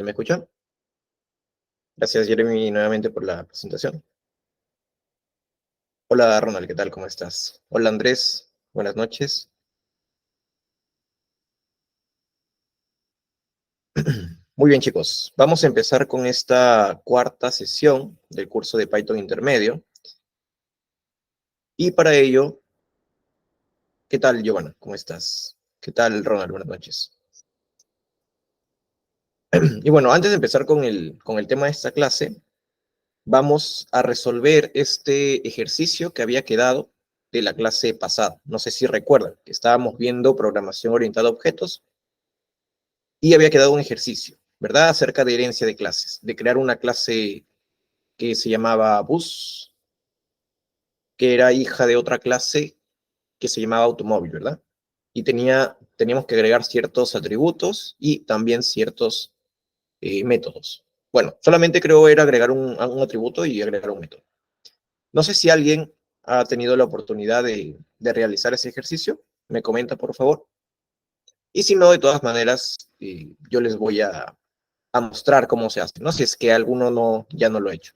¿Me escuchan? Gracias, Jeremy, nuevamente por la presentación. Hola, Ronald, ¿qué tal? ¿Cómo estás? Hola, Andrés, buenas noches. Muy bien, chicos. Vamos a empezar con esta cuarta sesión del curso de Python intermedio. Y para ello, ¿qué tal, Giovanna? ¿Cómo estás? ¿Qué tal, Ronald? Buenas noches. Y bueno, antes de empezar con el tema de esta clase, vamos a resolver este ejercicio que había quedado de la clase pasada. No sé si recuerdan que estábamos viendo programación orientada a objetos y había quedado un ejercicio, ¿verdad? Acerca de herencia de clases, de crear una clase que se llamaba bus, que era hija de otra clase que se llamaba automóvil, ¿verdad? Y teníamos que agregar ciertos atributos y también ciertos métodos. Bueno, solamente creo era agregar un atributo y agregar un método. No sé si alguien ha tenido la oportunidad de realizar ese ejercicio. Me comenta, por favor. Y si no, de todas maneras, yo les voy a mostrar cómo se hace, ¿no? Si es que alguno ya no lo ha hecho.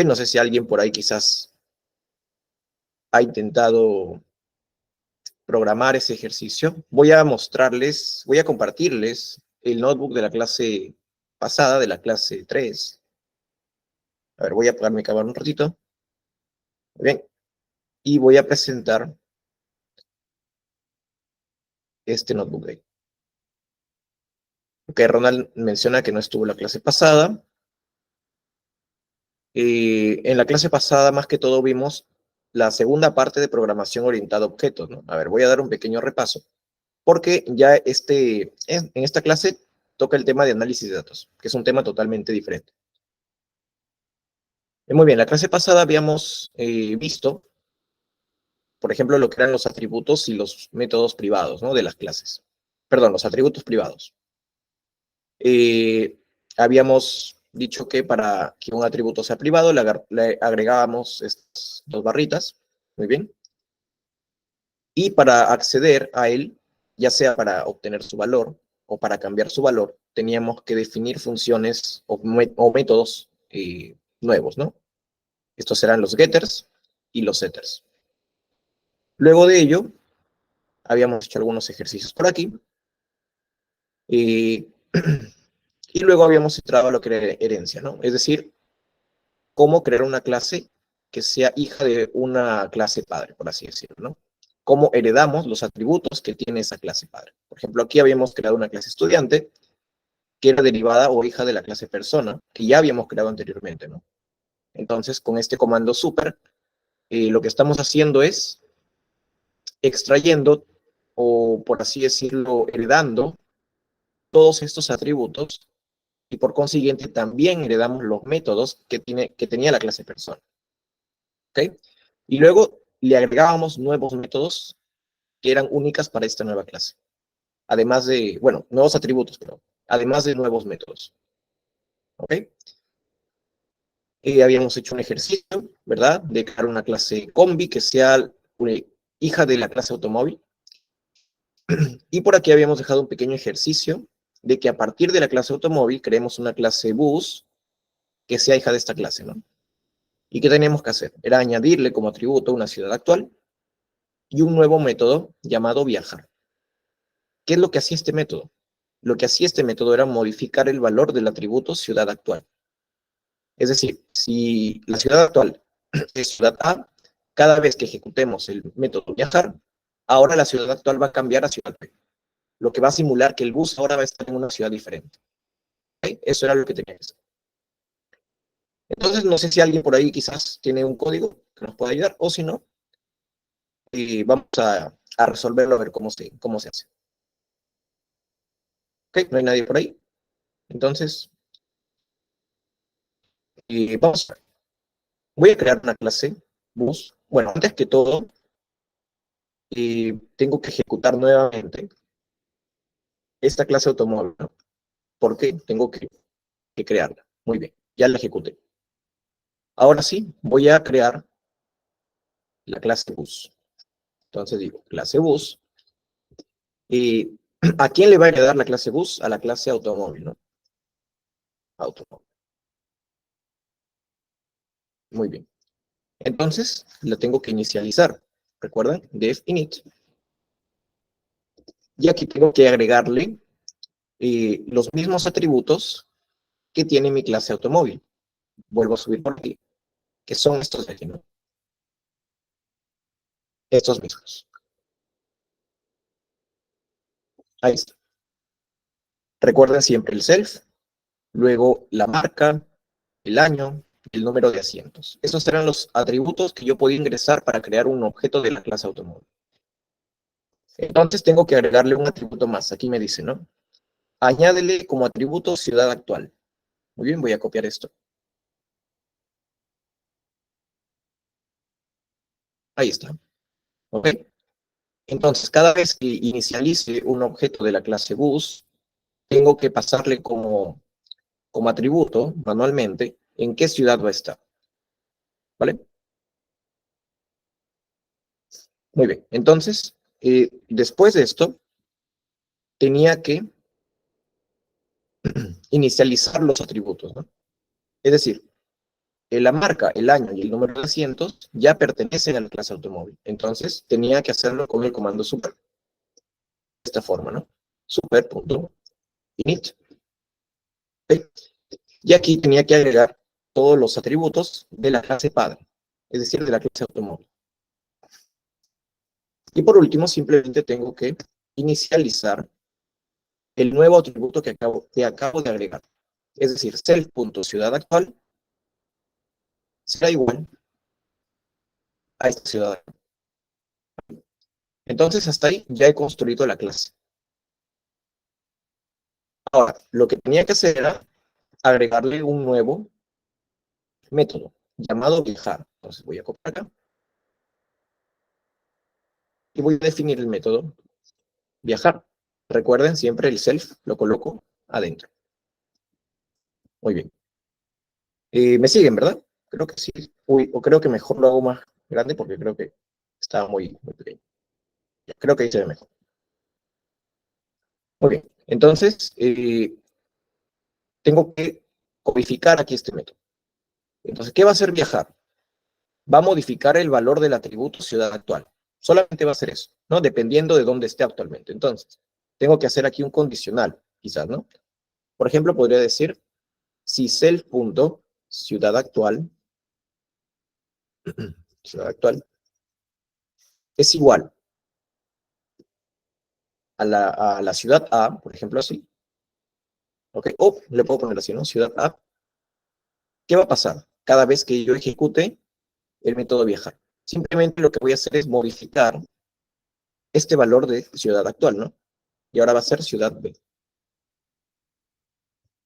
No sé si alguien por ahí quizás ha intentado programar ese ejercicio. Voy a mostrarles, voy a compartirles el notebook de la clase pasada, de la clase 3. A ver, voy a apagar mi cámara un ratito. Muy bien. Y voy a presentar este notebook de ahí. Ok, Ronald menciona que no estuvo en la clase pasada. En la clase pasada, más que todo, vimos la segunda parte de programación orientada a objetos, ¿no? A ver, voy a dar un pequeño repaso, porque ya en esta clase toca el tema de análisis de datos, que es un tema totalmente diferente. Muy bien, la clase pasada habíamos visto, por ejemplo, lo que eran los atributos y los métodos privados, ¿no? De las clases. Perdón, los atributos privados. Eh, Habíamos dicho que para que un atributo sea privado le agregábamos estas dos barritas, muy bien, y para acceder a él, ya sea para obtener su valor o para cambiar su valor, teníamos que definir funciones o métodos nuevos, ¿no? Estos serán los getters y los setters. Luego de ello, habíamos hecho algunos ejercicios por aquí, y luego habíamos entrado a lo que era herencia, ¿no? Es decir, cómo crear una clase que sea hija de una clase padre, por así decirlo, ¿no? Cómo heredamos los atributos que tiene esa clase padre. Por ejemplo, aquí habíamos creado una clase estudiante que era derivada o hija de la clase persona, que ya habíamos creado anteriormente, ¿no? Entonces, con este comando super, lo que estamos haciendo es extrayendo, o por así decirlo, heredando todos estos atributos, y por consiguiente también heredamos los métodos que tenía la clase persona. ¿Ok? Y luego le agregábamos nuevos métodos que eran únicas para esta nueva clase. Además de, bueno, nuevos atributos, pero además de nuevos métodos. ¿Ok? Habíamos hecho un ejercicio, ¿verdad? De crear una clase combi que sea una hija de la clase automóvil. Y por aquí habíamos dejado un pequeño ejercicio de que a partir de la clase automóvil creemos una clase bus que sea hija de esta clase, ¿no? ¿Y qué teníamos que hacer? Era añadirle como atributo una ciudad actual y un nuevo método llamado viajar. ¿Qué es lo que hacía este método? Lo que hacía este método era modificar el valor del atributo ciudad actual. Es decir, si la ciudad actual es ciudad A, cada vez que ejecutemos el método viajar, ahora la ciudad actual va a cambiar a ciudad B, lo que va a simular que el bus ahora va a estar en una ciudad diferente. ¿Okay? Eso era lo que tenía que hacer. Entonces, no sé si alguien por ahí quizás tiene un código que nos pueda ayudar, o si no, vamos a resolverlo a ver cómo se hace. ¿Ok? No hay nadie por ahí. Entonces, vamos a ver. Voy a crear una clase bus. Bueno, antes que todo, tengo que ejecutar nuevamente esta clase automóvil, ¿no? Porque tengo que crearla. Muy bien, ya la ejecuté. Ahora sí, voy a crear la clase bus. Entonces digo, clase bus. ¿A quién le va a heredar la clase bus? A la clase automóvil, ¿no? Automóvil. Muy bien. Entonces, la tengo que inicializar. ¿Recuerdan? Def init. Y aquí tengo que agregarle los mismos atributos que tiene mi clase automóvil. Vuelvo a subir por aquí, que son estos de aquí, ¿no? Estos mismos. Ahí está. Recuerden siempre el self, luego la marca, el año y el número de asientos. Esos serán los atributos que yo puedo ingresar para crear un objeto de la clase automóvil. Entonces tengo que agregarle un atributo más. Aquí me dice, ¿no? Añádele como atributo ciudad actual. Muy bien, voy a copiar esto. Ahí está. ¿Ok? Entonces, cada vez que inicialice un objeto de la clase bus, tengo que pasarle como atributo manualmente en qué ciudad va a estar. ¿Vale? Muy bien. Entonces, después de esto, tenía que inicializar los atributos, ¿no? Es decir, la marca, el año y el número de asientos ya pertenecen a la clase automóvil. Entonces, tenía que hacerlo con el comando super. De esta forma, ¿no? Super.init. ¿Okay? Y aquí tenía que agregar todos los atributos de la clase padre, es decir, de la clase automóvil. Y por último, simplemente tengo que inicializar el nuevo atributo que acabo de agregar. Es decir, self.ciudadActual será igual a esta ciudad. Entonces, hasta ahí ya he construido la clase. Ahora, lo que tenía que hacer era agregarle un nuevo método llamado viajar. Entonces voy a copiar acá y voy a definir el método viajar. Recuerden, siempre el self lo coloco adentro. Muy bien. ¿Me siguen, verdad? Creo que sí. Uy, o creo que mejor lo hago más grande porque creo que estaba muy pequeño. Creo que ahí se ve mejor. Muy bien. Entonces, tengo que codificar aquí este método. Entonces, ¿qué va a hacer viajar? Va a modificar el valor del atributo ciudad actual. Solamente va a hacer eso, ¿no? Dependiendo de dónde esté actualmente. Entonces, tengo que hacer aquí un condicional, quizás, ¿no? Por ejemplo, podría decir, si self.ciudad actual, ciudad actual, es igual a la ciudad A, por ejemplo, así, ¿ok? O le puedo poner así, ¿no? Ciudad A. ¿Qué va a pasar? Cada vez que yo ejecute el método viajar. Simplemente lo que voy a hacer es modificar este valor de ciudad actual, ¿no? Y ahora va a ser ciudad B.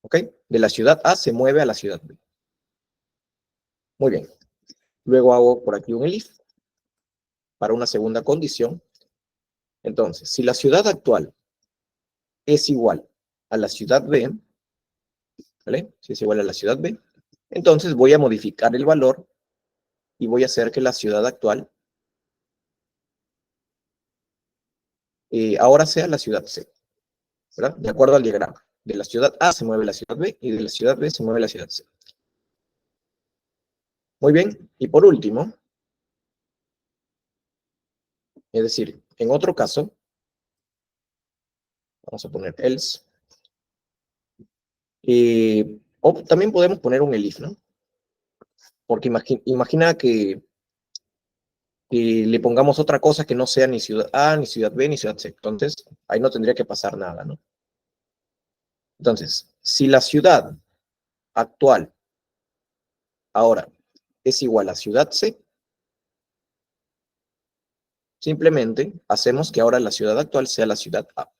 ¿Ok? De la ciudad A se mueve a la ciudad B. Muy bien. Luego hago por aquí un elif para una segunda condición. Entonces, si la ciudad actual es igual a la ciudad B, ¿vale? Si es igual a la ciudad B, entonces voy a modificar el valor y voy a hacer que la ciudad actual ahora sea la ciudad C, ¿verdad? De acuerdo al diagrama. De la ciudad A se mueve la ciudad B y de la ciudad B se mueve la ciudad C. Muy bien. Y por último, es decir, en otro caso, vamos a poner else, o también podemos poner un elif, ¿no? Porque imagina que le pongamos otra cosa que no sea ni ciudad A, ni ciudad B, ni ciudad C. Entonces, ahí no tendría que pasar nada, ¿no? Entonces, si la ciudad actual ahora es igual a ciudad C, simplemente hacemos que ahora la ciudad actual sea la ciudad A.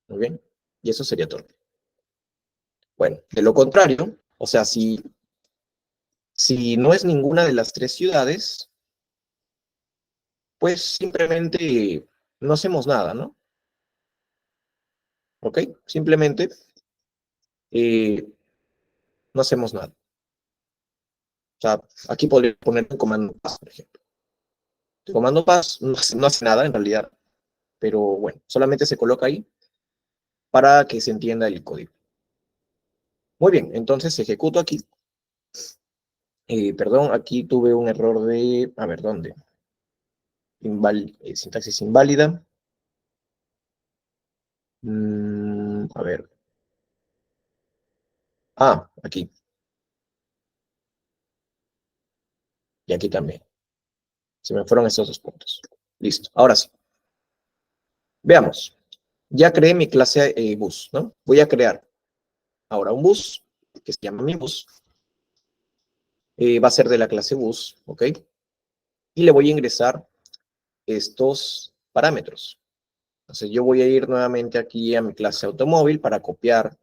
Muy bien. Y eso sería todo. Bueno, de lo contrario, o sea, si no es ninguna de las tres ciudades, pues simplemente no hacemos nada, ¿no? ¿Ok? Simplemente eh, no hacemos nada. O sea, aquí podría poner un comando más, por ejemplo. comando pass no hace nada en realidad, pero bueno, solamente se coloca ahí para que se entienda el código. Muy bien, entonces ejecuto aquí. Perdón, aquí tuve un error de, a ver, ¿dónde? Sintaxis inválida. A ver. Ah, aquí. Y aquí también. Se me fueron estos dos puntos. Listo, ahora sí. Veamos. Ya creé mi clase bus, ¿no? Voy a crear ahora un bus que se llama mi bus. Va a ser de la clase bus, ¿ok? Y le voy a ingresar estos parámetros. Entonces yo voy a ir nuevamente aquí a mi clase automóvil para copiar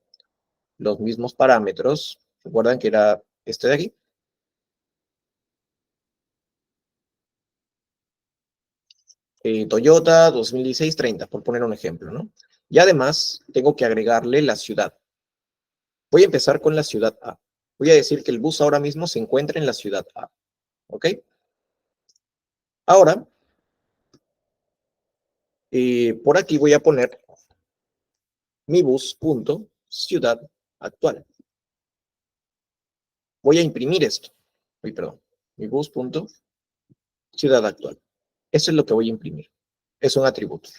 los mismos parámetros. ¿Recuerdan que era este de aquí? Toyota 2016-30, por poner un ejemplo, ¿no? Y además tengo que agregarle la ciudad. Voy a empezar con la ciudad A. Voy a decir que el bus ahora mismo se encuentra en la ciudad A, ¿ok? Ahora, por aquí voy a poner mi bus.ciudad actual. Voy a imprimir esto. Uy, perdón. Mi bus.ciudad actual. Eso es lo que voy a imprimir. Es un atributo.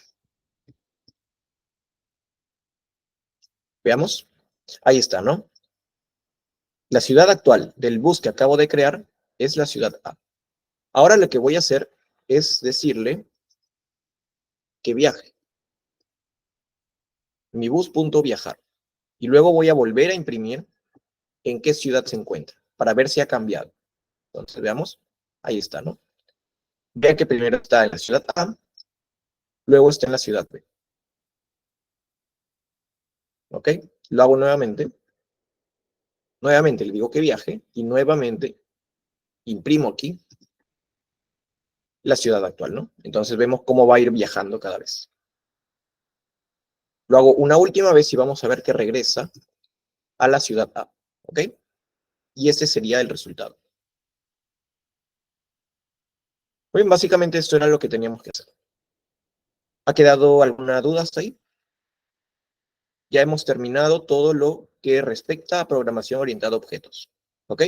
Veamos. Ahí está, ¿no? La ciudad actual del bus que acabo de crear es la ciudad A. Ahora lo que voy a hacer es decirle que viaje. Mi bus.viajar. Y luego voy a volver a imprimir en qué ciudad se encuentra, para ver si ha cambiado. Entonces, veamos. Ahí está, ¿no? Vean que primero está en la ciudad A, luego está en la ciudad B. ¿Ok? Lo hago nuevamente. Nuevamente le digo que viaje y nuevamente imprimo aquí la ciudad actual, ¿no? Entonces vemos cómo va a ir viajando cada vez. Lo hago una última vez y vamos a ver que regresa a la ciudad A. ¿Ok? Y ese sería el resultado. Bien, básicamente esto era lo que teníamos que hacer. ¿Ha quedado alguna duda hasta ahí? Ya hemos terminado todo lo que respecta a programación orientada a objetos. ¿Ok?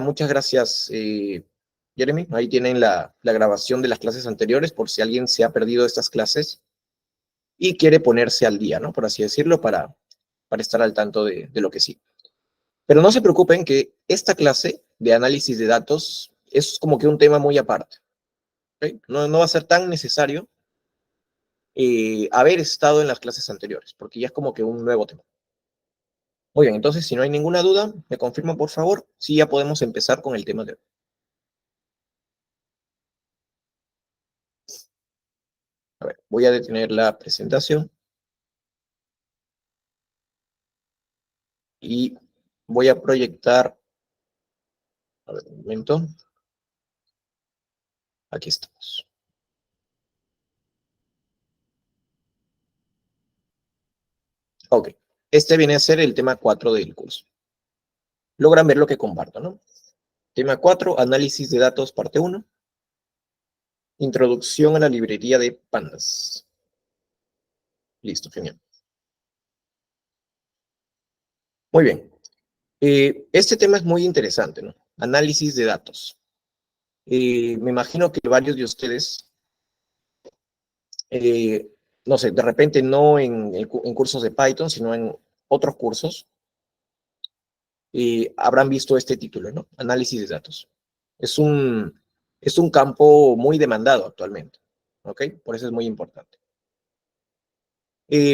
Muchas gracias, Jeremy. Ahí tienen la grabación de las clases anteriores por si alguien se ha perdido estas clases y quiere ponerse al día, ¿no? Por así decirlo, para estar al tanto de lo que sí. Pero no se preocupen que esta clase de análisis de datos es como que un tema muy aparte. ¿Okay? No va a ser tan necesario haber estado en las clases anteriores, porque ya es como que un nuevo tema. Muy bien, entonces, si no hay ninguna duda, me confirman, por favor, si ya podemos empezar con el tema de hoy. A ver, voy a detener la presentación y voy a proyectar, a ver, un momento, aquí estamos. Ok, este viene a ser el tema 4 del curso. Logran ver lo que comparto, ¿no? Tema 4, análisis de datos, parte 1. Introducción a la librería de pandas. Listo, genial. Muy bien. Este tema es muy interesante, ¿no? Análisis de datos. Me imagino que varios de ustedes, no sé, de repente no en cursos de Python, sino en otros cursos, habrán visto este título, ¿no? Análisis de datos. Es un campo muy demandado actualmente, ¿ok? Por eso es muy importante.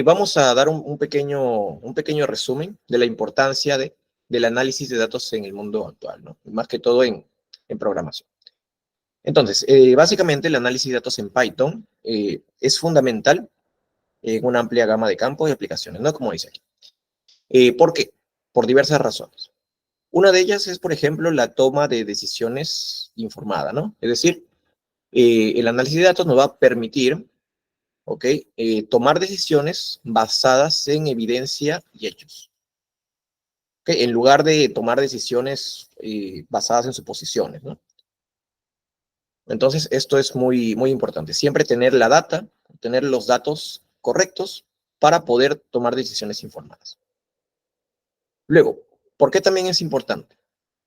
Vamos a dar un pequeño resumen de la importancia del análisis de datos en el mundo actual, ¿no? Más que todo en programación. Entonces, básicamente el análisis de datos en Python es fundamental en una amplia gama de campos y aplicaciones, ¿no? Como dice aquí. ¿Por qué? Por diversas razones. Una de ellas es, por ejemplo, la toma de decisiones informada, ¿no? Es decir, el análisis de datos nos va a permitir, ¿ok? Tomar decisiones basadas en evidencia y hechos. ¿Ok? En lugar de tomar decisiones basadas en suposiciones, ¿no? Entonces, esto es muy, muy importante. Siempre tener la data, tener los datos correctos para poder tomar decisiones informadas. Luego, ¿por qué también es importante?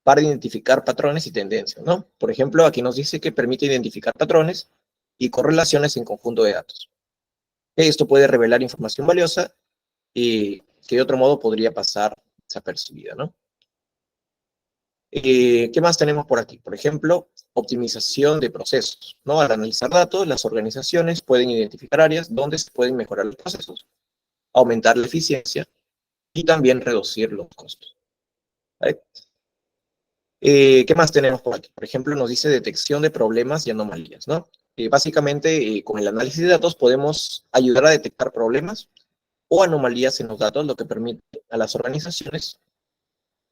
Para identificar patrones y tendencias, ¿no? Por ejemplo, aquí nos dice que permite identificar patrones y correlaciones en conjunto de datos. Esto puede revelar información valiosa y que de otro modo podría pasar desapercibida, ¿no? ¿Qué más tenemos por aquí? Por ejemplo, optimización de procesos, ¿no? Al analizar datos, las organizaciones pueden identificar áreas donde se pueden mejorar los procesos, aumentar la eficiencia y también reducir los costos. ¿Vale? ¿Qué más tenemos por aquí? Por ejemplo, nos dice detección de problemas y anomalías, ¿no? Básicamente, con el análisis de datos podemos ayudar a detectar problemas o anomalías en los datos, lo que permite a las organizaciones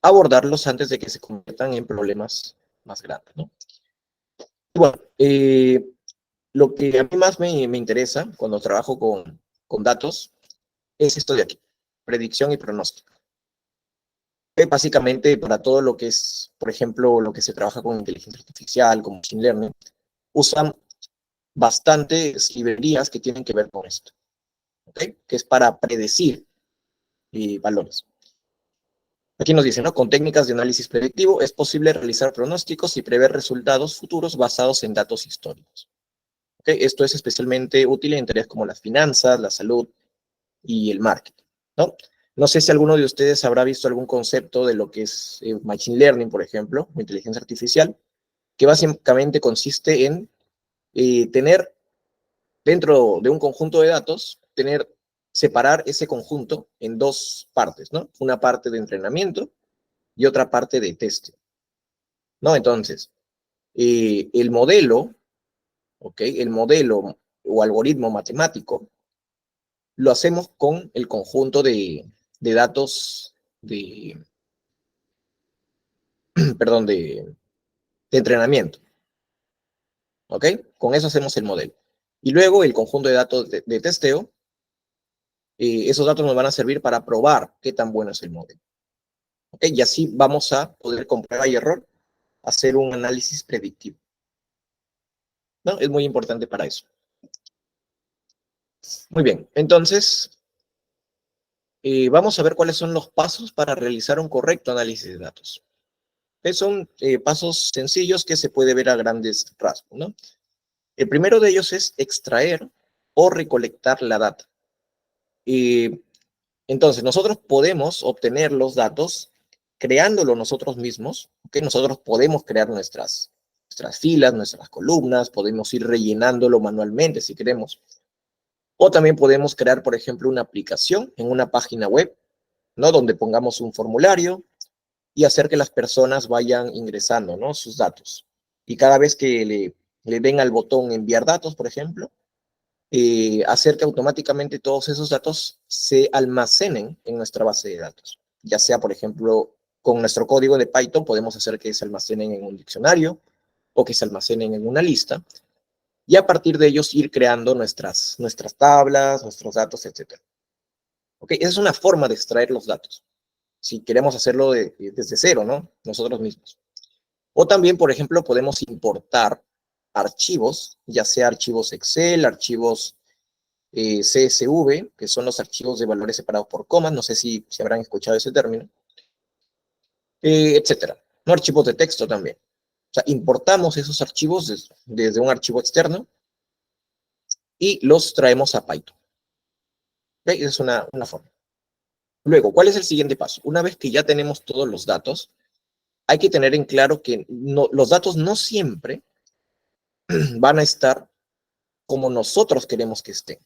abordarlos antes de que se conviertan en problemas más grandes, ¿no? Bueno, lo que a mí más me interesa cuando trabajo con datos es esto de aquí, predicción y pronóstico. Básicamente, para todo lo que es, por ejemplo, lo que se trabaja con inteligencia artificial, con machine learning, usan bastantes librerías que tienen que ver con esto, ¿ok? Que es para predecir valores. Aquí nos dice, ¿no? Con técnicas de análisis predictivo es posible realizar pronósticos y prever resultados futuros basados en datos históricos. ¿Okay? Esto es especialmente útil en tareas como las finanzas, la salud y el marketing, ¿no? No sé si alguno de ustedes habrá visto algún concepto de lo que es Machine Learning, por ejemplo, o inteligencia artificial, que básicamente consiste en tener dentro de un conjunto de datos, separar ese conjunto en dos partes, ¿no? Una parte de entrenamiento y otra parte de test, ¿no? Entonces, el modelo, ¿ok? El modelo o algoritmo matemático lo hacemos con el conjunto de datos perdón, de entrenamiento, ¿ok? Con eso hacemos el modelo. Y luego el conjunto de datos de testeo, esos datos nos van a servir para probar qué tan bueno es el modelo. ¿Ok? Y así vamos a poder con prueba y error hacer un análisis predictivo, ¿no? Es muy importante para eso. Muy bien, entonces vamos a ver cuáles son los pasos para realizar un correcto análisis de datos. Son pasos sencillos que se puede ver a grandes rasgos, ¿no? El primero de ellos es extraer o recolectar la data. Entonces, nosotros podemos obtener los datos creándolo nosotros mismos, ¿ok? Nosotros podemos crear nuestras filas, nuestras columnas, podemos ir rellenándolo manualmente si queremos. O también podemos crear, por ejemplo, una aplicación en una página web, ¿no? Donde pongamos un formulario y hacer que las personas vayan ingresando, ¿no? Sus datos. Y cada vez que le den al botón enviar datos, por ejemplo, hacer que automáticamente todos esos datos se almacenen en nuestra base de datos. Ya sea, por ejemplo, con nuestro código de Python podemos hacer que se almacenen en un diccionario o que se almacenen en una lista y a partir de ellos ir creando nuestras tablas, nuestros datos, etc. ¿Ok? Esa es una forma de extraer los datos. Si queremos hacerlo desde cero, ¿no? Nosotros mismos. O también, por ejemplo, podemos importar archivos, ya sea archivos Excel, archivos CSV, que son los archivos de valores separados por comas, no sé si habrán escuchado ese término, etcétera. No, archivos de texto también. O sea, importamos esos archivos desde un archivo externo y los traemos a Python. ¿Okay? Esa es una forma. Luego, ¿cuál es el siguiente paso? Una vez que ya tenemos todos los datos, hay que tener en claro que los datos no siempre van a estar como nosotros queremos que estén.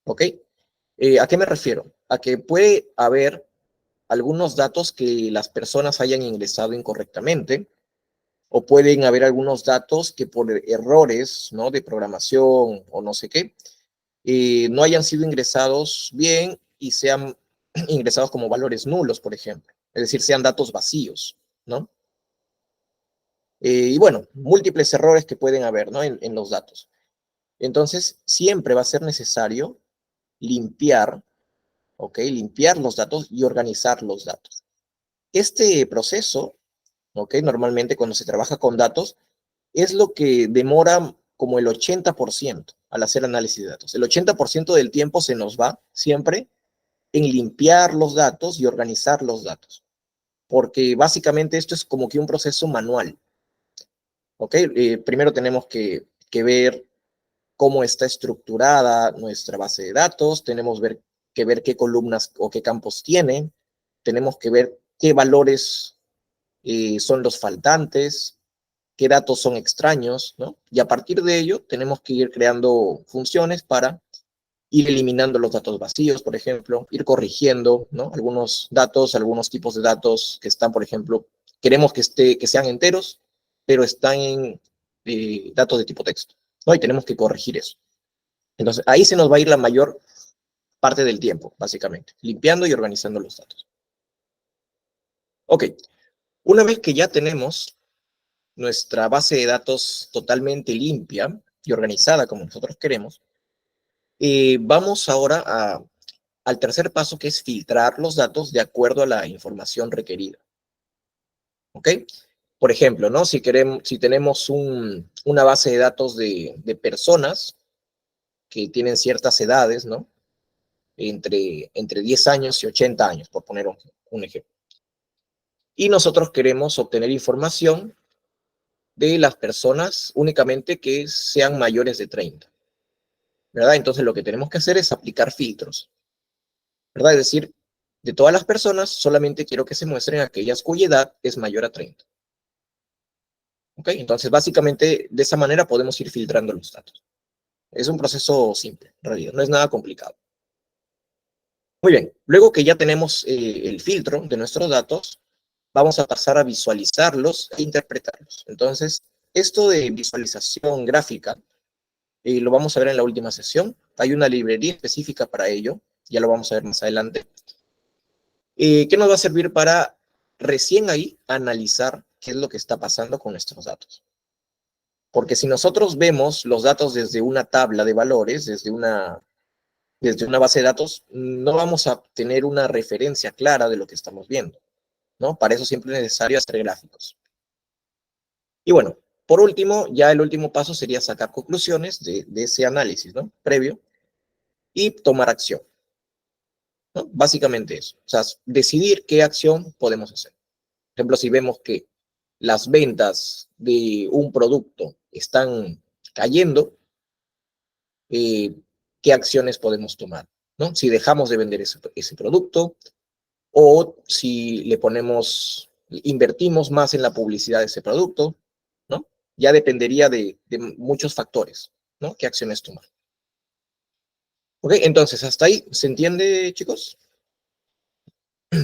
¿Ok? ¿A qué me refiero? A que puede haber algunos datos que las personas hayan ingresado incorrectamente, o pueden haber algunos datos que por errores, ¿no? De programación o no sé qué, no hayan sido ingresados bien y sean ingresados como valores nulos, por ejemplo. Es decir, sean datos vacíos, ¿no? Y bueno, múltiples errores que pueden haber, ¿no? En los datos. Entonces, siempre va a ser necesario limpiar, ¿ok? Limpiar los datos y organizar los datos. Este proceso, ¿ok? Normalmente cuando se trabaja con datos, es lo que demora como el 80% al hacer análisis de datos. El 80% del tiempo se nos va siempre en limpiar los datos y organizar los datos, porque básicamente esto es como que un proceso manual, ¿ok? Primero tenemos que ver cómo está estructurada nuestra base de datos, tenemos que ver qué columnas o qué campos tiene, tenemos que ver qué valores son los faltantes, qué datos son extraños, ¿no? Y a partir de ello tenemos que ir creando funciones para ir eliminando los datos vacíos, por ejemplo, ir corrigiendo, ¿no? Algunos datos, algunos tipos de datos que están, por ejemplo, queremos que sean enteros, pero están en datos de tipo texto, ¿no? Y tenemos que corregir eso. Entonces, ahí se nos va a ir la mayor parte del tiempo, básicamente, limpiando y organizando los datos. Ok, una vez que ya tenemos nuestra base de datos totalmente limpia y organizada como nosotros queremos, vamos ahora al tercer paso, que es filtrar los datos de acuerdo a la información requerida. ¿Ok? Por ejemplo, ¿no? Si tenemos una base de datos de personas que tienen ciertas edades, ¿no? Entre 10 años y 80 años, por poner un ejemplo. Y nosotros queremos obtener información de las personas únicamente que sean mayores de 30, ¿verdad? Entonces lo que tenemos que hacer es aplicar filtros, ¿verdad? Es decir, de todas las personas, solamente quiero que se muestren aquellas cuya edad es mayor a 30. ¿Ok? Entonces, básicamente, de esa manera podemos ir filtrando los datos. Es un proceso simple, en realidad, no es nada complicado. Muy bien, luego que ya tenemos el filtro de nuestros datos, vamos a pasar a visualizarlos e interpretarlos. Entonces, esto de visualización gráfica, lo vamos a ver en la última sesión. Hay una librería específica para ello, ya lo vamos a ver más adelante. ¿Qué nos va a servir para recién ahí analizar qué es lo que está pasando con nuestros datos? Porque si nosotros vemos los datos desde una tabla de valores, desde una base de datos, no vamos a tener una referencia clara de lo que estamos viendo, ¿no? Para eso siempre es necesario hacer gráficos. Y bueno, por último, ya el último paso sería sacar conclusiones de ese análisis, ¿no? Previo, y tomar acción, ¿no? Básicamente eso. O sea, decidir qué acción podemos hacer. Por ejemplo, si vemos que las ventas de un producto están cayendo, qué acciones podemos tomar, ¿no? Si dejamos de vender ese producto o si invertimos más en la publicidad de ese producto, ¿no? Ya dependería de muchos factores, ¿no? ¿Qué acciones tomar? Ok, entonces, hasta ahí, ¿se entiende, chicos?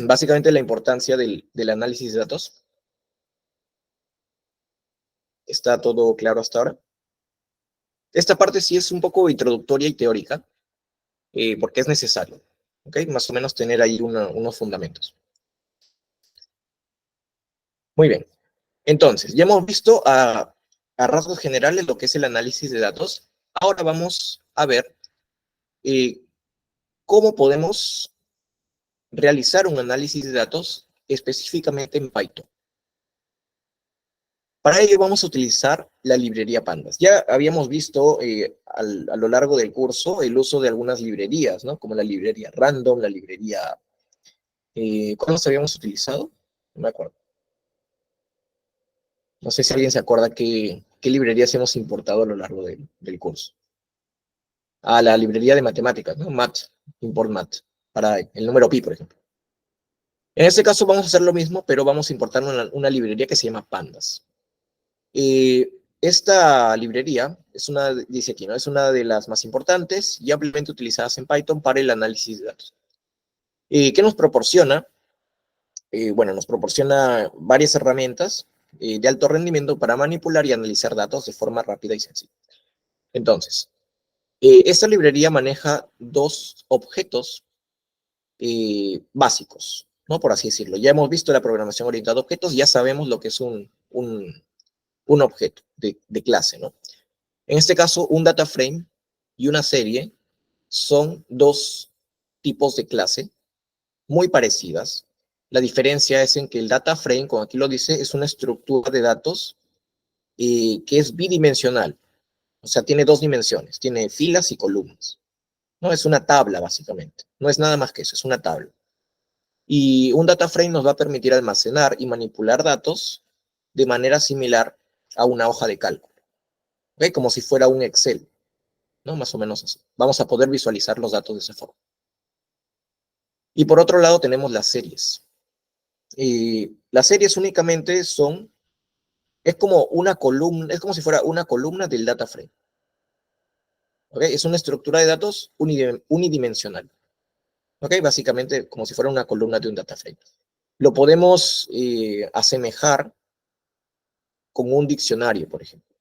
Básicamente la importancia del análisis de datos. ¿Está todo claro hasta ahora? Esta parte sí es un poco introductoria y teórica, porque es necesario, ¿ok? Más o menos tener ahí unos fundamentos. Muy bien. Entonces, ya hemos visto a rasgos generales lo que es el análisis de datos. Ahora vamos a ver eh, cómo podemos realizar un análisis de datos específicamente en Python. Para ello vamos a utilizar la librería Pandas. Ya habíamos visto a lo largo del curso el uso de algunas librerías, ¿no? Como la librería Random, la librería... ¿cuándo las habíamos utilizado? No me acuerdo. No sé si alguien se acuerda qué librerías hemos importado a lo largo del curso. A la librería de matemáticas, ¿no? Mat, import mat, para el número pi, por ejemplo. En este caso vamos a hacer lo mismo, pero vamos a importar una librería que se llama Pandas. Esta librería dice aquí, ¿no? Es una de las más importantes y ampliamente utilizadas en Python para el análisis de datos. ¿Qué nos proporciona? Bueno, nos proporciona varias herramientas de alto rendimiento para manipular y analizar datos de forma rápida y sencilla. Entonces, esta librería maneja dos objetos básicos, ¿no? Por así decirlo. Ya hemos visto la programación orientada a objetos, ya sabemos lo que es un objeto de clase, ¿no? En este caso, un data frame y una serie son dos tipos de clase muy parecidas. La diferencia es en que el data frame, como aquí lo dice, es una estructura de datos que es bidimensional. O sea, tiene dos dimensiones, tiene filas y columnas. ¿No? Es una tabla, básicamente. No es nada más que eso, es una tabla. Y un data frame nos va a permitir almacenar y manipular datos de manera similar a una hoja de cálculo, ¿ok? Como si fuera un Excel, ¿no? Más o menos así. Vamos a poder visualizar los datos de esa forma. Y por otro lado tenemos las series. Las series únicamente es como una columna, es como si fuera una columna del data frame, ¿ok? Es una estructura de datos unidimensional, ¿ok? Básicamente como si fuera una columna de un data frame. Lo podemos asemejar con un diccionario, por ejemplo.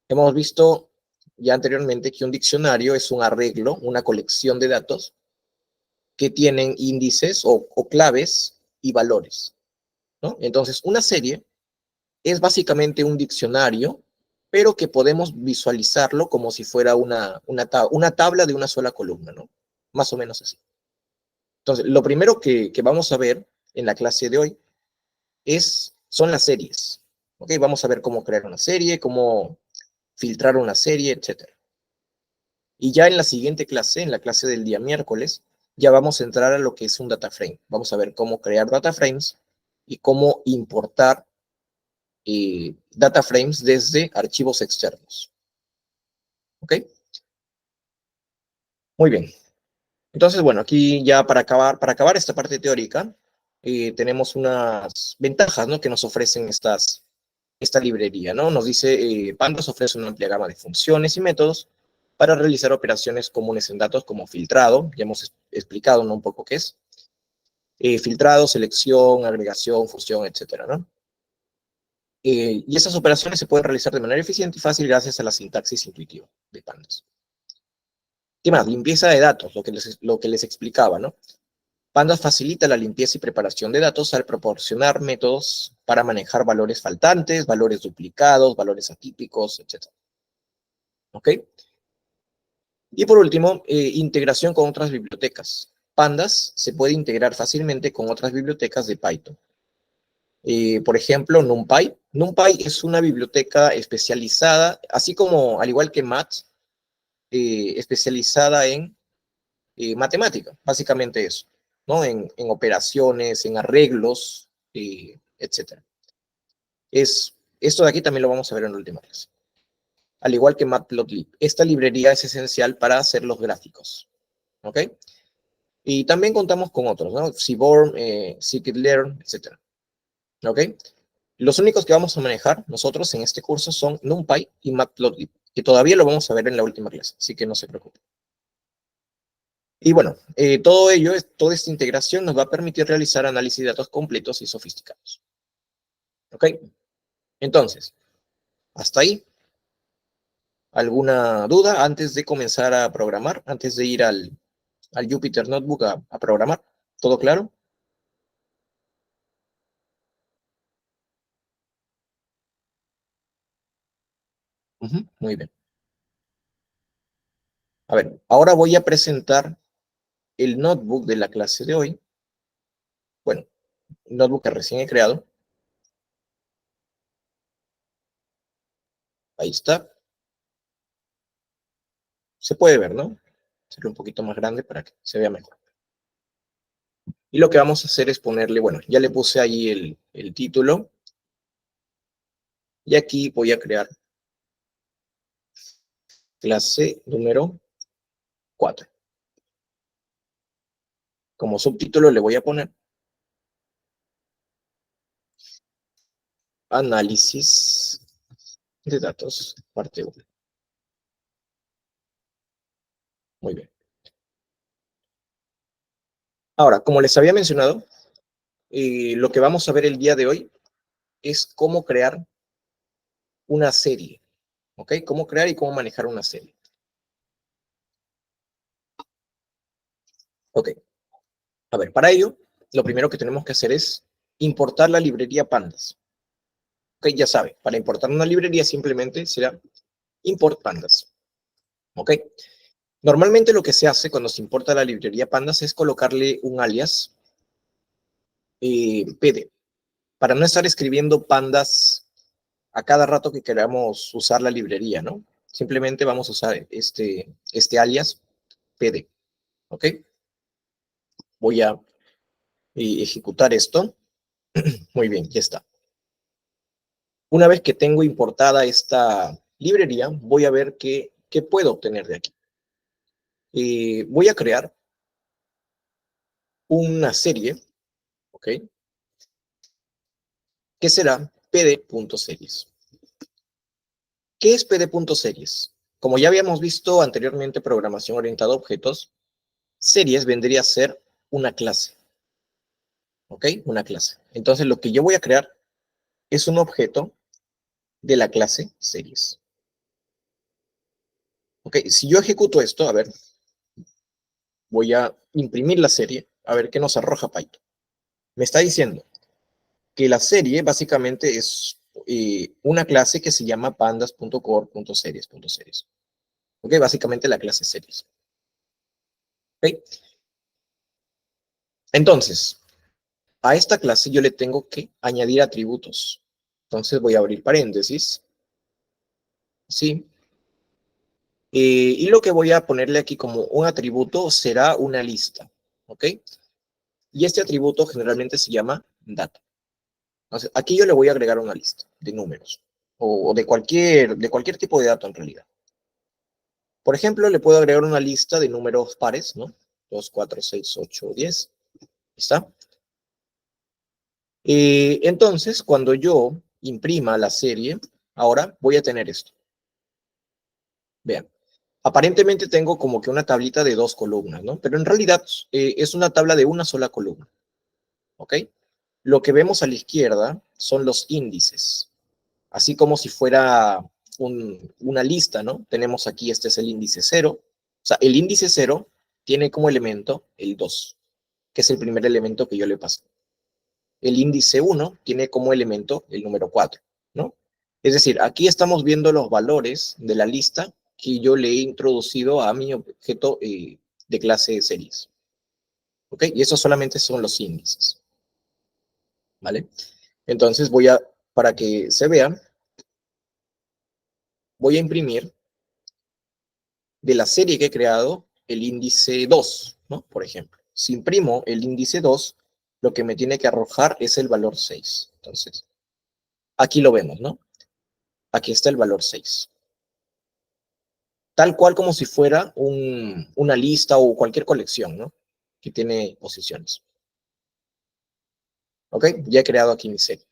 Hemos visto ya anteriormente que un diccionario es un arreglo, una colección de datos que tienen índices o claves y valores, ¿no? Entonces, una serie es básicamente un diccionario, pero que podemos visualizarlo como si fuera una tabla de una sola columna, ¿no? Más o menos así. Entonces, lo primero que vamos a ver en la clase de hoy son las series. ¿Ok? Vamos a ver cómo crear una serie, cómo filtrar una serie, etcétera. Y ya en la siguiente clase, en la clase del día miércoles, ya vamos a entrar a lo que es un data frame. Vamos a ver cómo crear data frames y cómo importar data frames desde archivos externos. ¿Ok? Muy bien. Entonces, bueno, aquí ya para acabar esta parte teórica, tenemos unas ventajas, ¿no?, que nos ofrecen esta librería, ¿no? Nos dice, Pandas ofrece una amplia gama de funciones y métodos para realizar operaciones comunes en datos como filtrado, ya hemos explicado, ¿no?, un poco qué es, filtrado, selección, agregación, fusión, etcétera, ¿no? Y esas operaciones se pueden realizar de manera eficiente y fácil gracias a la sintaxis intuitiva de Pandas. ¿Qué más? Limpieza de datos, lo que les explicaba, ¿no? Pandas facilita la limpieza y preparación de datos al proporcionar métodos para manejar valores faltantes, valores duplicados, valores atípicos, etc. ¿Ok? Y por último, integración con otras bibliotecas. Pandas se puede integrar fácilmente con otras bibliotecas de Python. Por ejemplo, NumPy. NumPy es una biblioteca especializada, así como, al igual que Mat, especializada en matemática, básicamente eso, ¿no? En operaciones, en arreglos, etc. Esto de aquí también lo vamos a ver en la última clase. Al igual que Matplotlib. Esta librería es esencial para hacer los gráficos, ¿ok? Y también contamos con otros, ¿no? Seaborn, scikit-learn, etc. ¿Ok? Los únicos que vamos a manejar nosotros en este curso son NumPy y Matplotlib, que todavía lo vamos a ver en la última clase, así que no se preocupen. Y bueno, toda esta integración nos va a permitir realizar análisis de datos completos y sofisticados. ¿Ok? Entonces, hasta ahí. ¿Alguna duda antes de comenzar a programar? Antes de ir al Jupyter Notebook a programar. ¿Todo claro? Muy bien. A ver, ahora voy a presentar el notebook de la clase de hoy. Bueno, el notebook que recién he creado. Ahí está. Se puede ver, ¿no? Hacerlo un poquito más grande para que se vea mejor. Y lo que vamos a hacer es ponerle, bueno, ya le puse ahí el título. Y aquí voy a crear clase número 4. Como subtítulo le voy a poner análisis de datos, parte 1. Muy bien. Ahora, como les había mencionado, lo que vamos a ver el día de hoy es cómo crear una serie, ¿ok? Cómo crear y cómo manejar una serie. Ok. A ver, para ello, lo primero que tenemos que hacer es importar la librería Pandas. Ok, ya sabe, para importar una librería simplemente será import Pandas. Ok. Normalmente lo que se hace cuando se importa la librería Pandas es colocarle un alias PD, para no estar escribiendo pandas a cada rato que queramos usar la librería, ¿no? Simplemente vamos a usar este alias PD, ¿ok? Voy a ejecutar esto. Muy bien, ya está. Una vez que tengo importada esta librería, voy a ver qué puedo obtener de aquí. Voy a crear una serie, ¿ok? Que será pd.series. ¿Qué es pd.series? Como ya habíamos visto anteriormente, programación orientada a objetos, series vendría a ser una clase, ¿ok? Una clase. Entonces, lo que yo voy a crear es un objeto de la clase series. ¿Ok? Si yo ejecuto esto, a ver, voy a imprimir la serie, a ver qué nos arroja Python. Me está diciendo que la serie básicamente es una clase que se llama pandas.core.series.series. ¿Ok? Básicamente la clase series. ¿Ok? Entonces, a esta clase yo le tengo que añadir atributos. Entonces voy a abrir paréntesis. ¿Sí? Y lo que voy a ponerle aquí como un atributo será una lista. ¿Ok? Y este atributo generalmente se llama data. Entonces, aquí yo le voy a agregar una lista de números o de cualquier tipo de dato en realidad. Por ejemplo, le puedo agregar una lista de números pares, ¿no? 2, 4, 6, 8, 10. ¿Está? Entonces, cuando yo imprima la serie, ahora voy a tener esto. Vean. Aparentemente tengo como que una tablita de 2 columnas, ¿no? Pero en realidad es una tabla de una sola columna. ¿Ok? Lo que vemos a la izquierda son los índices. Así como si fuera una lista, ¿no? Tenemos aquí, este es el índice 0. O sea, el índice 0 tiene como elemento el 2, que es el primer elemento que yo le paso. El índice 1 tiene como elemento el número 4, ¿no? Es decir, aquí estamos viendo los valores de la lista que yo le he introducido a mi objeto de clase series. ¿Ok? Y esos solamente son los índices. ¿Vale? Entonces para que se vea, voy a imprimir de la serie que he creado el índice 2, ¿no? Por ejemplo. Si imprimo el índice 2, lo que me tiene que arrojar es el valor 6. Entonces, aquí lo vemos, ¿no? Aquí está el valor 6. Tal cual como si fuera una lista o cualquier colección, ¿no? Que tiene posiciones. ¿Ok? Ya he creado aquí mi serie.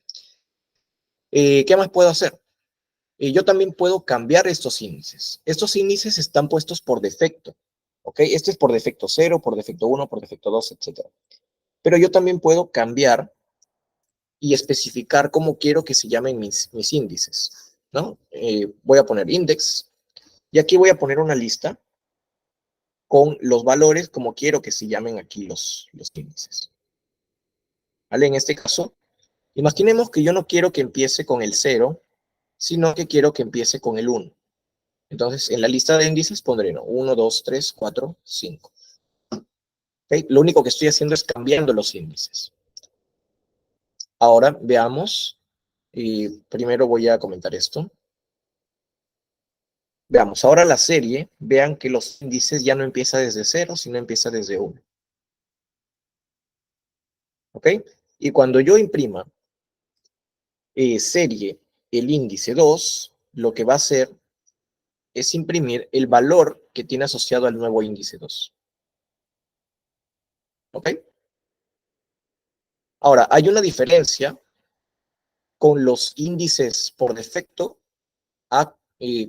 ¿Qué más puedo hacer? Yo también puedo cambiar estos índices. Estos índices están puestos por defecto. ¿Ok? Este es por defecto 0, por defecto 1, por defecto 2, etc. Pero yo también puedo cambiar y especificar cómo quiero que se llamen mis índices, ¿no? Voy a poner index y aquí voy a poner una lista con los valores como quiero que se llamen aquí los índices. ¿Vale? En este caso, imaginemos que yo no quiero que empiece con el 0, sino que quiero que empiece con el 1. Entonces, en la lista de índices pondré, ¿no? 1, 2, 3, 4, 5. ¿Okay? Lo único que estoy haciendo es cambiando los índices. Ahora veamos, y primero voy a comentar esto. Veamos, ahora la serie, vean que los índices ya no empieza desde 0, sino empieza desde 1. ¿Ok? Y cuando yo imprima serie el índice 2, lo que va a hacer es imprimir el valor que tiene asociado al nuevo índice 2. ¿Ok? Ahora, hay una diferencia con los índices por defecto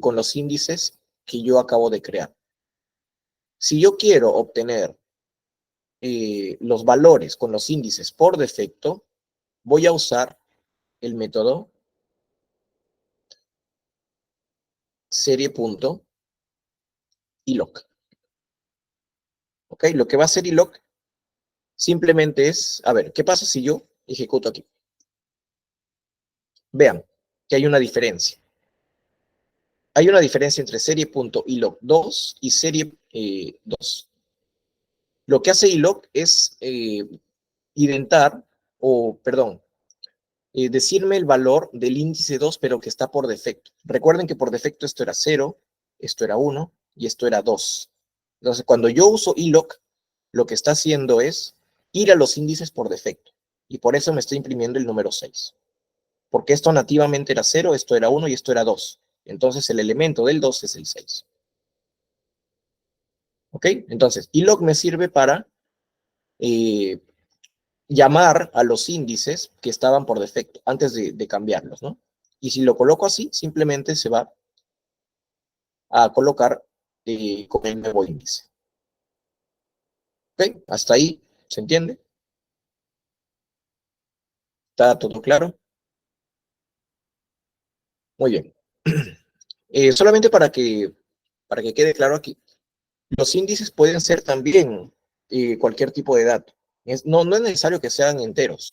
con los índices que yo acabo de crear. Si yo quiero obtener los valores con los índices por defecto, voy a usar el método serie.iloc. ¿Ok? Lo que va a hacer iloc simplemente es, a ver, ¿qué pasa si yo ejecuto aquí? Vean que hay una diferencia. Hay una diferencia entre serie.iloc2 y serie 2. Lo que hace iloc es identar, o perdón, decirme el valor del índice 2, pero que está por defecto. Recuerden que por defecto esto era 0, esto era 1 y esto era 2. Entonces, cuando yo uso iloc, lo que está haciendo es ir a los índices por defecto. Y por eso me está imprimiendo el número 6. Porque esto nativamente era 0, esto era 1 y esto era 2. Entonces, el elemento del 2 es el 6. ¿Ok? Entonces, iloc me sirve para llamar a los índices que estaban por defecto, antes de cambiarlos, ¿no? Y si lo coloco así, simplemente se va a colocar con el nuevo índice. ¿Ok? Hasta ahí, ¿se entiende? ¿Está todo claro? Muy bien. Solamente para que quede claro aquí, los índices pueden ser también cualquier tipo de dato. No es necesario que sean enteros.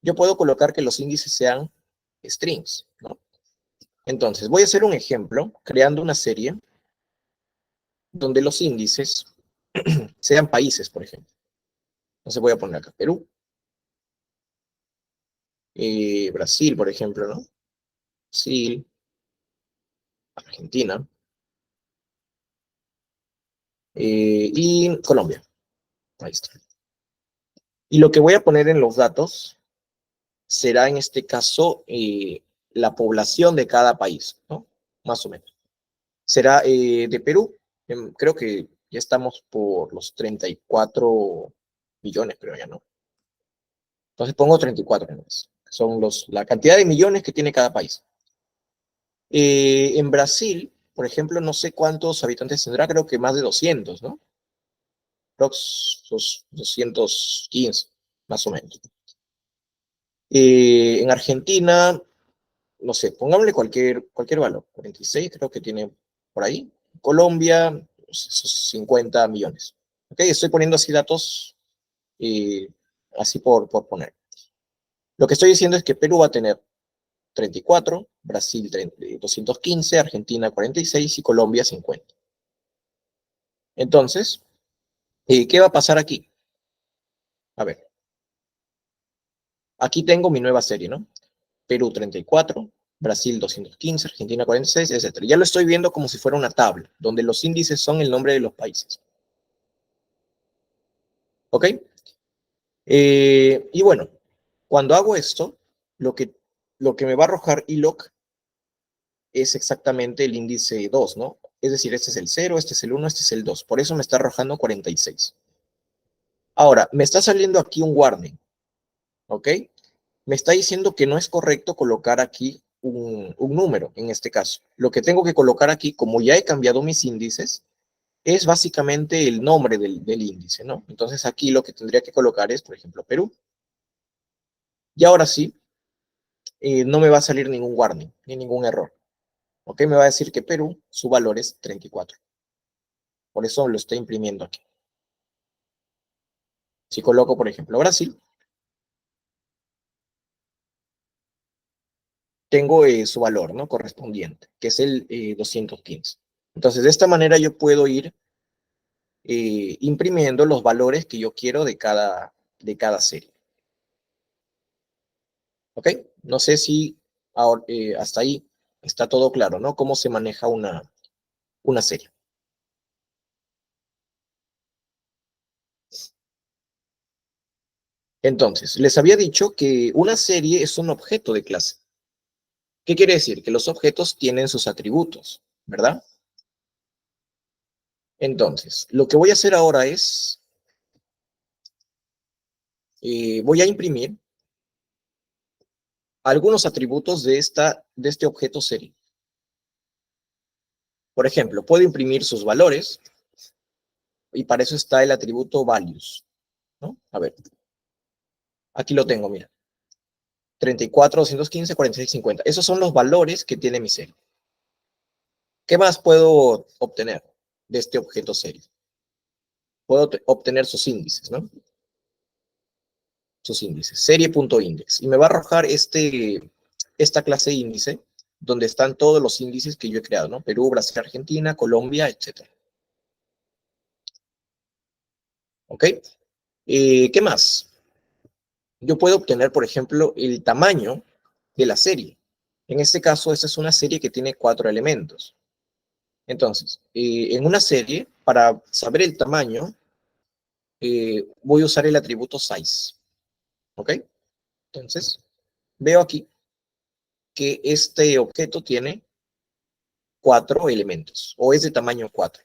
Yo puedo colocar que los índices sean strings, ¿no? Entonces, voy a hacer un ejemplo creando una serie donde los índices sean países, por ejemplo. Entonces voy a poner acá Perú, Brasil, por ejemplo, ¿no? Brasil, Argentina y Colombia. Ahí está. Y lo que voy a poner en los datos será en este caso la población de cada país, ¿no? Más o menos. Será de Perú, creo que ya estamos por los 34 millones, creo ya, ¿no? Entonces pongo 34 millones. Son la cantidad de millones que tiene cada país. En Brasil, por ejemplo, no sé cuántos habitantes tendrá, creo que más de 200, ¿no? 215, más o menos. En Argentina, no sé, pongámosle cualquier valor, 46 creo que tiene por ahí. Colombia, esos 50 millones. ¿Ok? Estoy poniendo así datos, eh, así por poner. Lo que estoy diciendo es que Perú va a tener 34, Brasil 215, Argentina 46 y Colombia 50. Entonces, ¿qué va a pasar aquí? A ver, aquí tengo mi nueva serie, ¿no? Perú 34, Brasil 215, Argentina 46, etc. Ya lo estoy viendo como si fuera una tabla, donde los índices son el nombre de los países. ¿Ok? Y bueno, cuando hago esto, lo que, lo que me va a arrojar iloc es exactamente el índice 2, ¿no? Es decir, este es el 0, este es el 1, este es el 2. Por eso me está arrojando 46. Ahora, me está saliendo aquí un warning, ¿ok? Me está diciendo que no es correcto colocar aquí un número, en este caso. Lo que tengo que colocar aquí, como ya he cambiado mis índices, es básicamente el nombre del índice, ¿no? Entonces aquí lo que tendría que colocar es, por ejemplo, Perú. Y ahora sí, no me va a salir ningún warning, ni ningún error. ¿Ok? Me va a decir que Perú, su valor es 34. Por eso lo estoy imprimiendo aquí. Si coloco, por ejemplo, Brasil, tengo su valor, ¿no? Correspondiente, que es el 215. Entonces, de esta manera yo puedo ir imprimiendo los valores que yo quiero de cada serie. ¿Ok? No sé si ahora, hasta ahí está todo claro, ¿no? Cómo se maneja una serie. Entonces, les había dicho que una serie es un objeto de clase. ¿Qué quiere decir? Que los objetos tienen sus atributos, ¿verdad? Entonces, lo que voy a hacer ahora es, voy a imprimir algunos atributos de este objeto serie. Por ejemplo, puedo imprimir sus valores y para eso está el atributo values, ¿no? A ver, aquí lo tengo, mira. 34, 215, 46, 50. Esos son los valores que tiene mi serie. ¿Qué más puedo obtener de este objeto serie? Puedo obtener sus índices, ¿no? Sus índices, serie.index. Y me va a arrojar esta clase índice donde están todos los índices que yo he creado, ¿no? Perú, Brasil, Argentina, Colombia, etc. ¿Ok? ¿Qué más? yo puedo obtener, por ejemplo, el tamaño de la serie. En este caso, esta es una serie que tiene 4 elementos. Entonces, en una serie, para saber el tamaño, voy a usar el atributo size. ¿Ok? Entonces, veo aquí que este objeto tiene 4 elementos, o es de tamaño 4.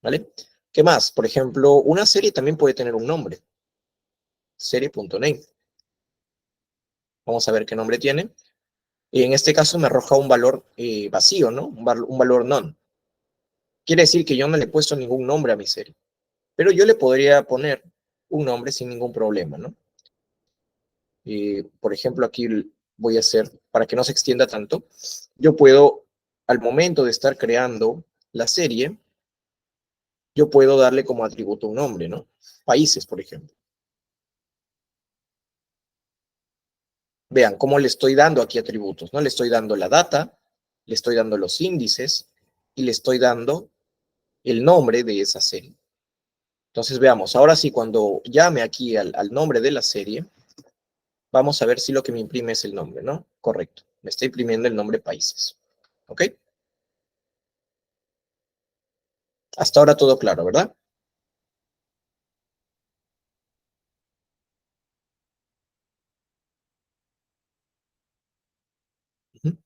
¿Vale? ¿Qué más? Por ejemplo, una serie también puede tener un nombre. Serie.name. Vamos a ver qué nombre tiene. Y en este caso me arroja un valor vacío, ¿no? Un valor none. Quiere decir que yo no le he puesto ningún nombre a mi serie. Pero yo le podría poner un nombre sin ningún problema, ¿no? Por ejemplo, aquí voy a hacer, para que no se extienda tanto, yo puedo, al momento de estar creando la serie, yo puedo darle como atributo un nombre, ¿no? Países, por ejemplo. Vean cómo le estoy dando aquí atributos, ¿no? Le estoy dando la data, le estoy dando los índices y le estoy dando el nombre de esa serie. Entonces veamos, ahora sí, cuando llame aquí al nombre de la serie, vamos a ver si lo que me imprime es el nombre, ¿no? Correcto, me está imprimiendo el nombre países. ¿Ok? Hasta ahora todo claro, ¿verdad? Ujú.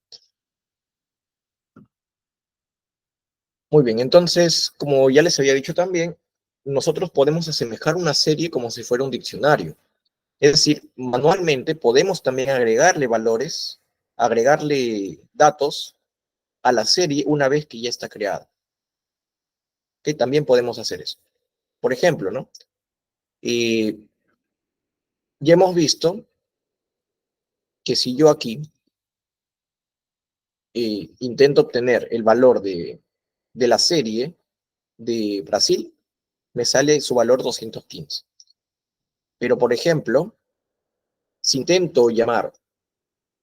Muy bien, entonces, como ya les había dicho también, nosotros podemos asemejar una serie como si fuera un diccionario. Es decir, manualmente podemos también agregarle valores, agregarle datos a la serie una vez que ya está creada. Que también podemos hacer eso. Por ejemplo, ¿no? Ya hemos visto que si yo aquí intento obtener el valor de la serie de Brasil, me sale su valor 215. Pero, por ejemplo, si intento llamar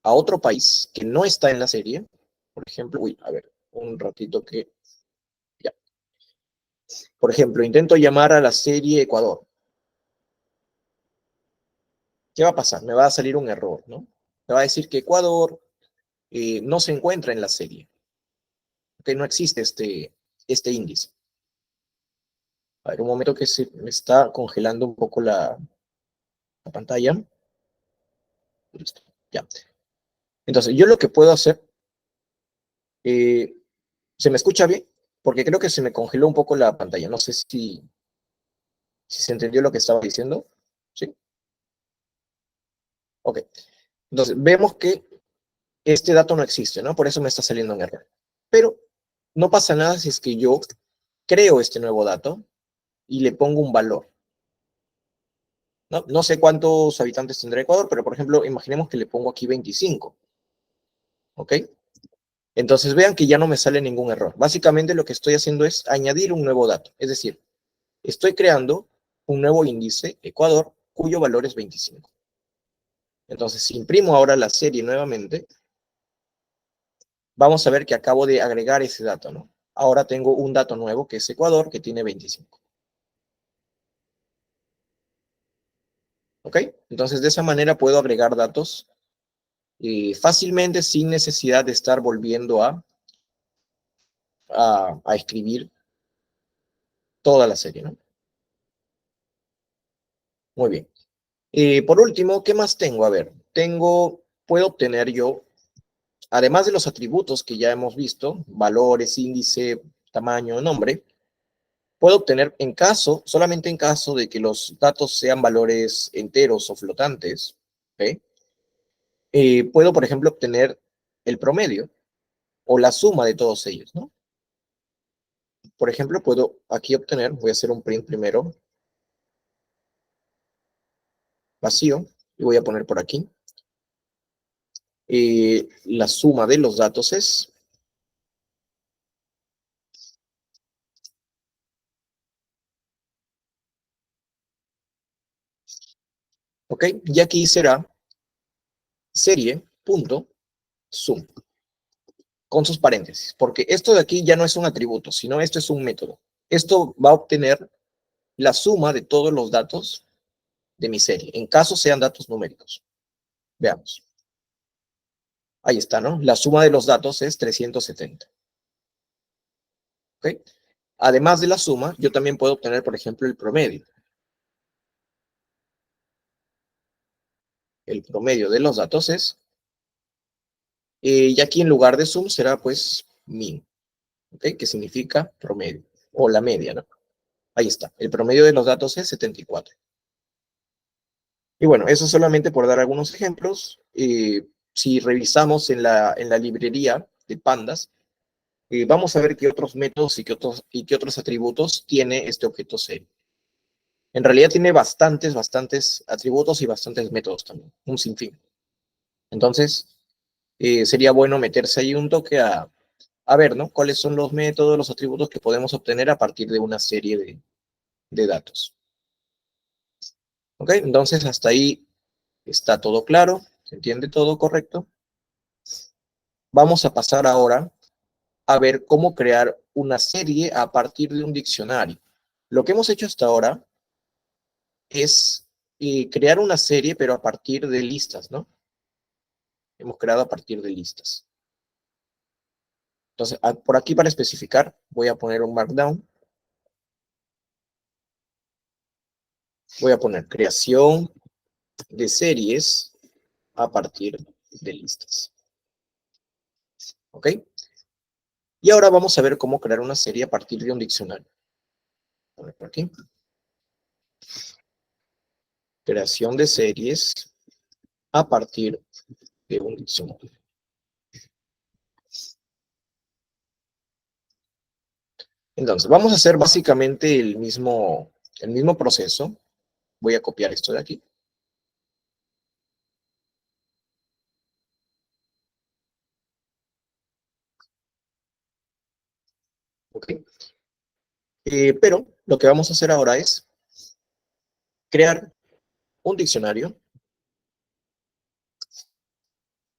a otro país que no está en la serie, por ejemplo, uy, a ver, un ratito que, ya. Por ejemplo, intento llamar a la serie Ecuador. ¿Qué va a pasar? Me va a salir un error, ¿no? Me va a decir que Ecuador no se encuentra en la serie, que no existe este índice. A ver, un momento que se me está congelando un poco la pantalla. Listo, ya. Entonces, yo lo que puedo hacer, eh, ¿se me escucha bien? Porque creo que se me congeló un poco la pantalla. No sé si se entendió lo que estaba diciendo. ¿Sí? Ok. Entonces, vemos que este dato no existe, ¿no? Por eso me está saliendo un error. Pero no pasa nada si es que yo creo este nuevo dato y le pongo un valor. No sé cuántos habitantes tendrá Ecuador, pero por ejemplo, imaginemos que le pongo aquí 25. ¿Ok? Entonces vean que ya no me sale ningún error. Básicamente lo que estoy haciendo es añadir un nuevo dato. Es decir, estoy creando un nuevo índice, Ecuador, cuyo valor es 25. Entonces, si imprimo ahora la serie nuevamente, vamos a ver que acabo de agregar ese dato, ¿no? Ahora tengo un dato nuevo que es Ecuador, que tiene 25. ¿Ok? Entonces, de esa manera puedo agregar datos fácilmente sin necesidad de estar volviendo a escribir toda la serie, ¿no? Muy bien. Por último, ¿qué más tengo? A ver, puedo obtener yo, además de los atributos que ya hemos visto, valores, índice, tamaño, nombre, puedo obtener solamente en caso de que los datos sean valores enteros o flotantes, ¿ok? Puedo, por ejemplo, obtener el promedio o la suma de todos ellos, ¿no? Por ejemplo, puedo aquí obtener, voy a hacer un print primero, vacío, y voy a poner por aquí, la suma de los datos es, ¿ok? Y aquí será serie.sum, con sus paréntesis, porque esto de aquí ya no es un atributo, sino esto es un método. Esto va a obtener la suma de todos los datos de mi serie, en caso sean datos numéricos. Veamos. Ahí está, ¿no? La suma de los datos es 370. ¿Ok? Además de la suma, yo también puedo obtener, por ejemplo, el promedio. El promedio de los datos es, y aquí en lugar de sum será pues min, ¿ok? Que significa promedio, o la media, ¿no? Ahí está, el promedio de los datos es 74. Y bueno, eso solamente por dar algunos ejemplos. Si revisamos en la librería de pandas, vamos a ver qué otros métodos y qué otros atributos tiene este objeto serie. En realidad tiene bastantes atributos y bastantes métodos también, un sinfín. Entonces, sería bueno meterse ahí un toque a ver, ¿no? ¿Cuáles son los métodos, los atributos que podemos obtener a partir de una serie de datos? ¿Ok? Entonces, hasta ahí está todo claro, se entiende todo correcto. Vamos a pasar ahora a ver cómo crear una serie a partir de un diccionario. Lo que hemos hecho hasta ahora es crear una serie, pero a partir de listas, ¿no? Hemos creado a partir de listas. Entonces, por aquí para especificar, voy a poner un markdown. Voy a poner creación de series a partir de listas. ¿Ok? Y ahora vamos a ver cómo crear una serie a partir de un diccionario. Voy a poner por aquí. Creación de series a partir de un diccionario. Entonces, vamos a hacer básicamente el mismo proceso. Voy a copiar esto de aquí. ¿Ok? Pero lo que vamos a hacer ahora es crear un diccionario.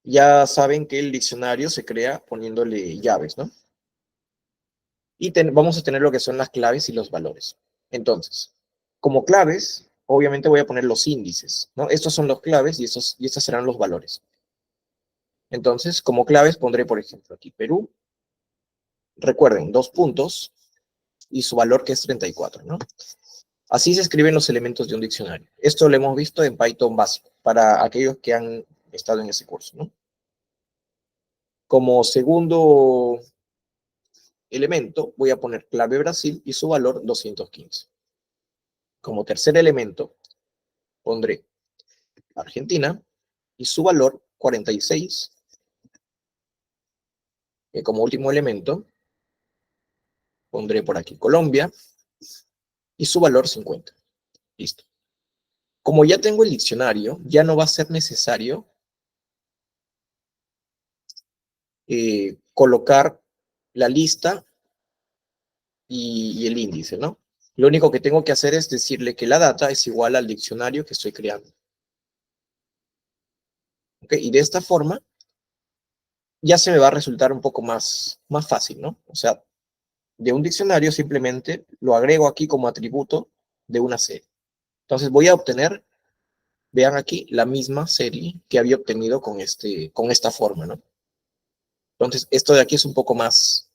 Ya saben que el diccionario se crea poniéndole llaves, ¿no? Y vamos a tener lo que son las claves y los valores. Entonces, como claves, obviamente voy a poner los índices, ¿no? Estos son los claves y estos serán los valores. Entonces, como claves pondré, por ejemplo, aquí Perú. Recuerden, 2 puntos y su valor que es 34, ¿no? Así se escriben los elementos de un diccionario. Esto lo hemos visto en Python básico, para aquellos que han estado en ese curso, ¿no? Como segundo elemento, voy a poner clave Brasil y su valor 215. Como tercer elemento, pondré Argentina y su valor 46. Y como último elemento, pondré por aquí Colombia y su valor 50. Listo. Como ya tengo el diccionario, ya no va a ser necesario colocar la lista y el índice, ¿no? Lo único que tengo que hacer es decirle que la data es igual al diccionario que estoy creando. ¿Ok? Y de esta forma ya se me va a resultar un poco más fácil, ¿no? O sea, de un diccionario simplemente lo agrego aquí como atributo de una serie. Entonces voy a obtener, vean aquí, la misma serie que había obtenido con esta forma, ¿no? Entonces esto de aquí es un poco más,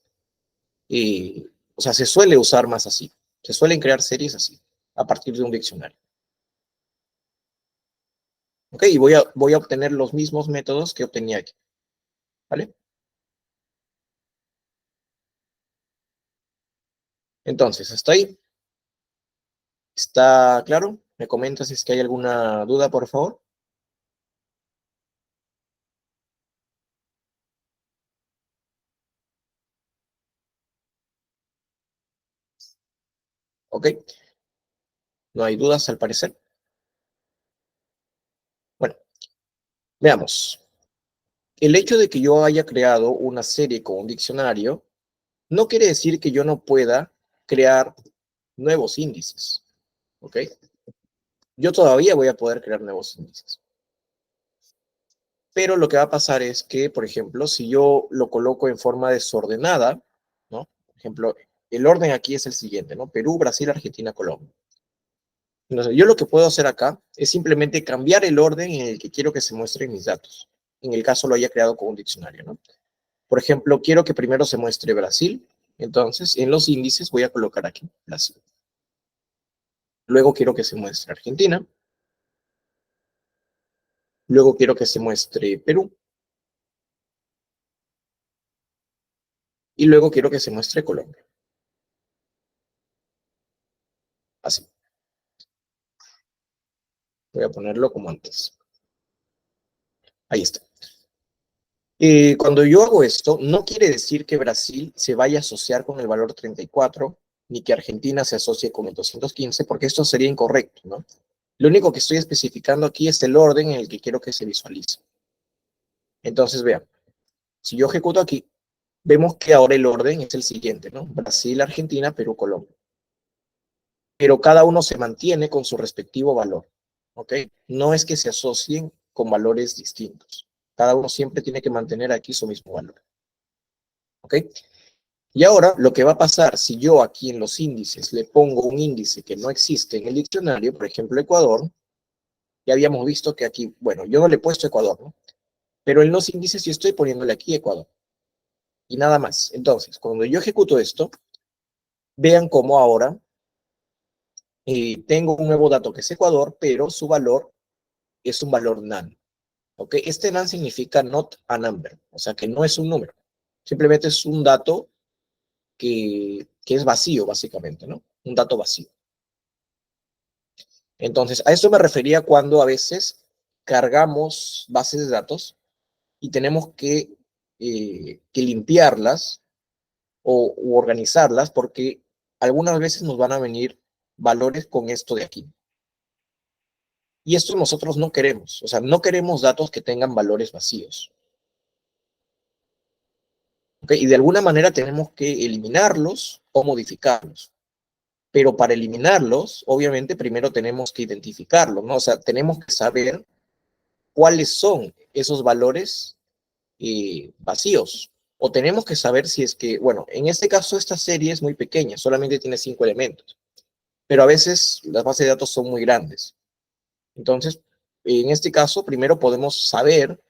o sea, se suele usar más así. Se suelen crear series así, a partir de un diccionario. ¿Ok? Y voy a obtener los mismos métodos que obtenía aquí. ¿Vale? Entonces, hasta ahí. ¿Está claro? ¿Me comentas si es que hay alguna duda, por favor? ¿Ok? No hay dudas al parecer. Bueno, veamos. El hecho de que yo haya creado una serie con un diccionario no quiere decir que yo no pueda crear nuevos índices. ¿Ok? Yo todavía voy a poder crear nuevos índices. Pero lo que va a pasar es que, por ejemplo, si yo lo coloco en forma desordenada, ¿no? Por ejemplo, el orden aquí es el siguiente, ¿no? Perú, Brasil, Argentina, Colombia. Entonces, yo lo que puedo hacer acá es simplemente cambiar el orden en el que quiero que se muestren mis datos. En el caso lo haya creado con un diccionario, ¿no? Por ejemplo, quiero que primero se muestre Brasil. Entonces, en los índices voy a colocar aquí Brasil. Luego quiero que se muestre Argentina. Luego quiero que se muestre Perú. Y luego quiero que se muestre Colombia. Así. Voy a ponerlo como antes. Ahí está. Cuando yo hago esto, no quiere decir que Brasil se vaya a asociar con el valor 34, ni que Argentina se asocie con el 215, porque esto sería incorrecto, ¿no? Lo único que estoy especificando aquí es el orden en el que quiero que se visualice. Entonces, vean, si yo ejecuto aquí, vemos que ahora el orden es el siguiente, ¿no? Brasil, Argentina, Perú, Colombia. Pero cada uno se mantiene con su respectivo valor, ¿ok? No es que se asocien con valores distintos. Cada uno siempre tiene que mantener aquí su mismo valor, ¿ok? Y ahora, lo que va a pasar si yo aquí en los índices le pongo un índice que no existe en el diccionario, por ejemplo, Ecuador, ya habíamos visto que aquí, bueno, yo no le he puesto Ecuador, ¿no? Pero en los índices yo estoy poniéndole aquí Ecuador. Y nada más. Entonces, cuando yo ejecuto esto, vean cómo ahora tengo un nuevo dato que es Ecuador, pero su valor es un valor NaN. ¿Ok? Este NaN significa not a number, o sea que no es un número. Simplemente es un dato que es vacío, básicamente, ¿no? Un dato vacío. Entonces, a eso me refería cuando a veces cargamos bases de datos y tenemos que limpiarlas u organizarlas porque algunas veces nos van a venir valores con esto de aquí. Y esto nosotros no queremos, o sea, no queremos datos que tengan valores vacíos. ¿Okay? Y de alguna manera tenemos que eliminarlos o modificarlos. Pero para eliminarlos, obviamente, primero tenemos que identificarlos, ¿no? O sea, tenemos que saber cuáles son esos valores vacíos. O tenemos que saber si es que, bueno, en este caso esta serie es muy pequeña, solamente tiene 5 elementos, pero a veces las bases de datos son muy grandes. Entonces, en este caso, primero podemos saber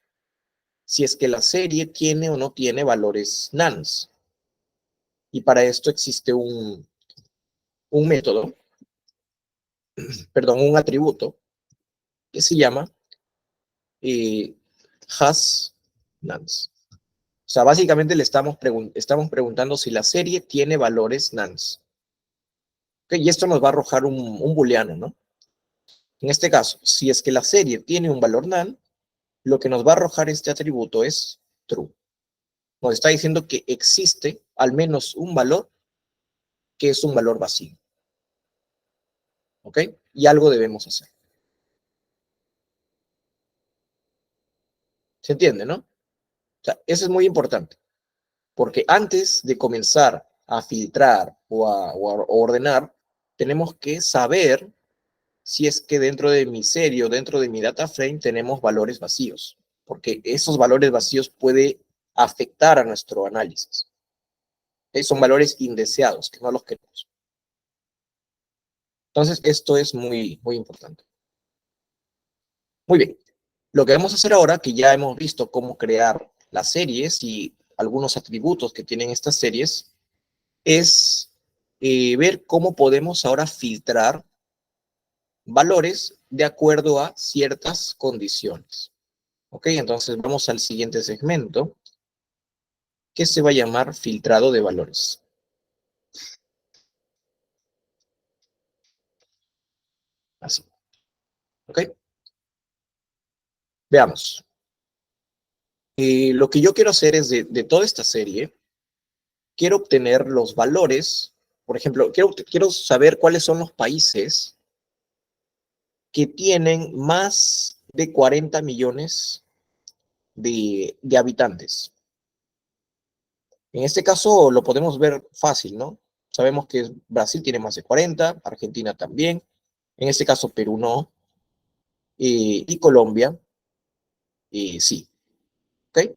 si es que la serie tiene o no tiene valores nans. Y para esto existe un método, perdón, un atributo que se llama has nans. O sea, básicamente le estamos preguntando si la serie tiene valores nans. ¿Okay? Y esto nos va a arrojar un booleano, ¿no? En este caso, si es que la serie tiene un valor nan, lo que nos va a arrojar este atributo es true. Nos está diciendo que existe al menos un valor que es un valor vacío. ¿Ok? Y algo debemos hacer. ¿Se entiende, no? O sea, eso es muy importante. Porque antes de comenzar a filtrar o a ordenar, tenemos que saber si es que dentro de mi serie o dentro de mi data frame tenemos valores vacíos, porque esos valores vacíos pueden afectar a nuestro análisis. Son valores indeseados, que no los queremos. Entonces, esto es muy, muy importante. Muy bien. Lo que vamos a hacer ahora, que ya hemos visto cómo crear las series y algunos atributos que tienen estas series, es ver cómo podemos ahora filtrar valores de acuerdo a ciertas condiciones. Ok, entonces vamos al siguiente segmento, que se va a llamar filtrado de valores. Así. Ok, veamos. Lo que yo quiero hacer es de toda esta serie, quiero obtener los valores, por ejemplo, quiero saber cuáles son los países que tienen más de 40 millones de habitantes. En este caso lo podemos ver fácil, ¿no? Sabemos que Brasil tiene más de 40, Argentina también, en este caso Perú no, y Colombia sí. ¿Ok?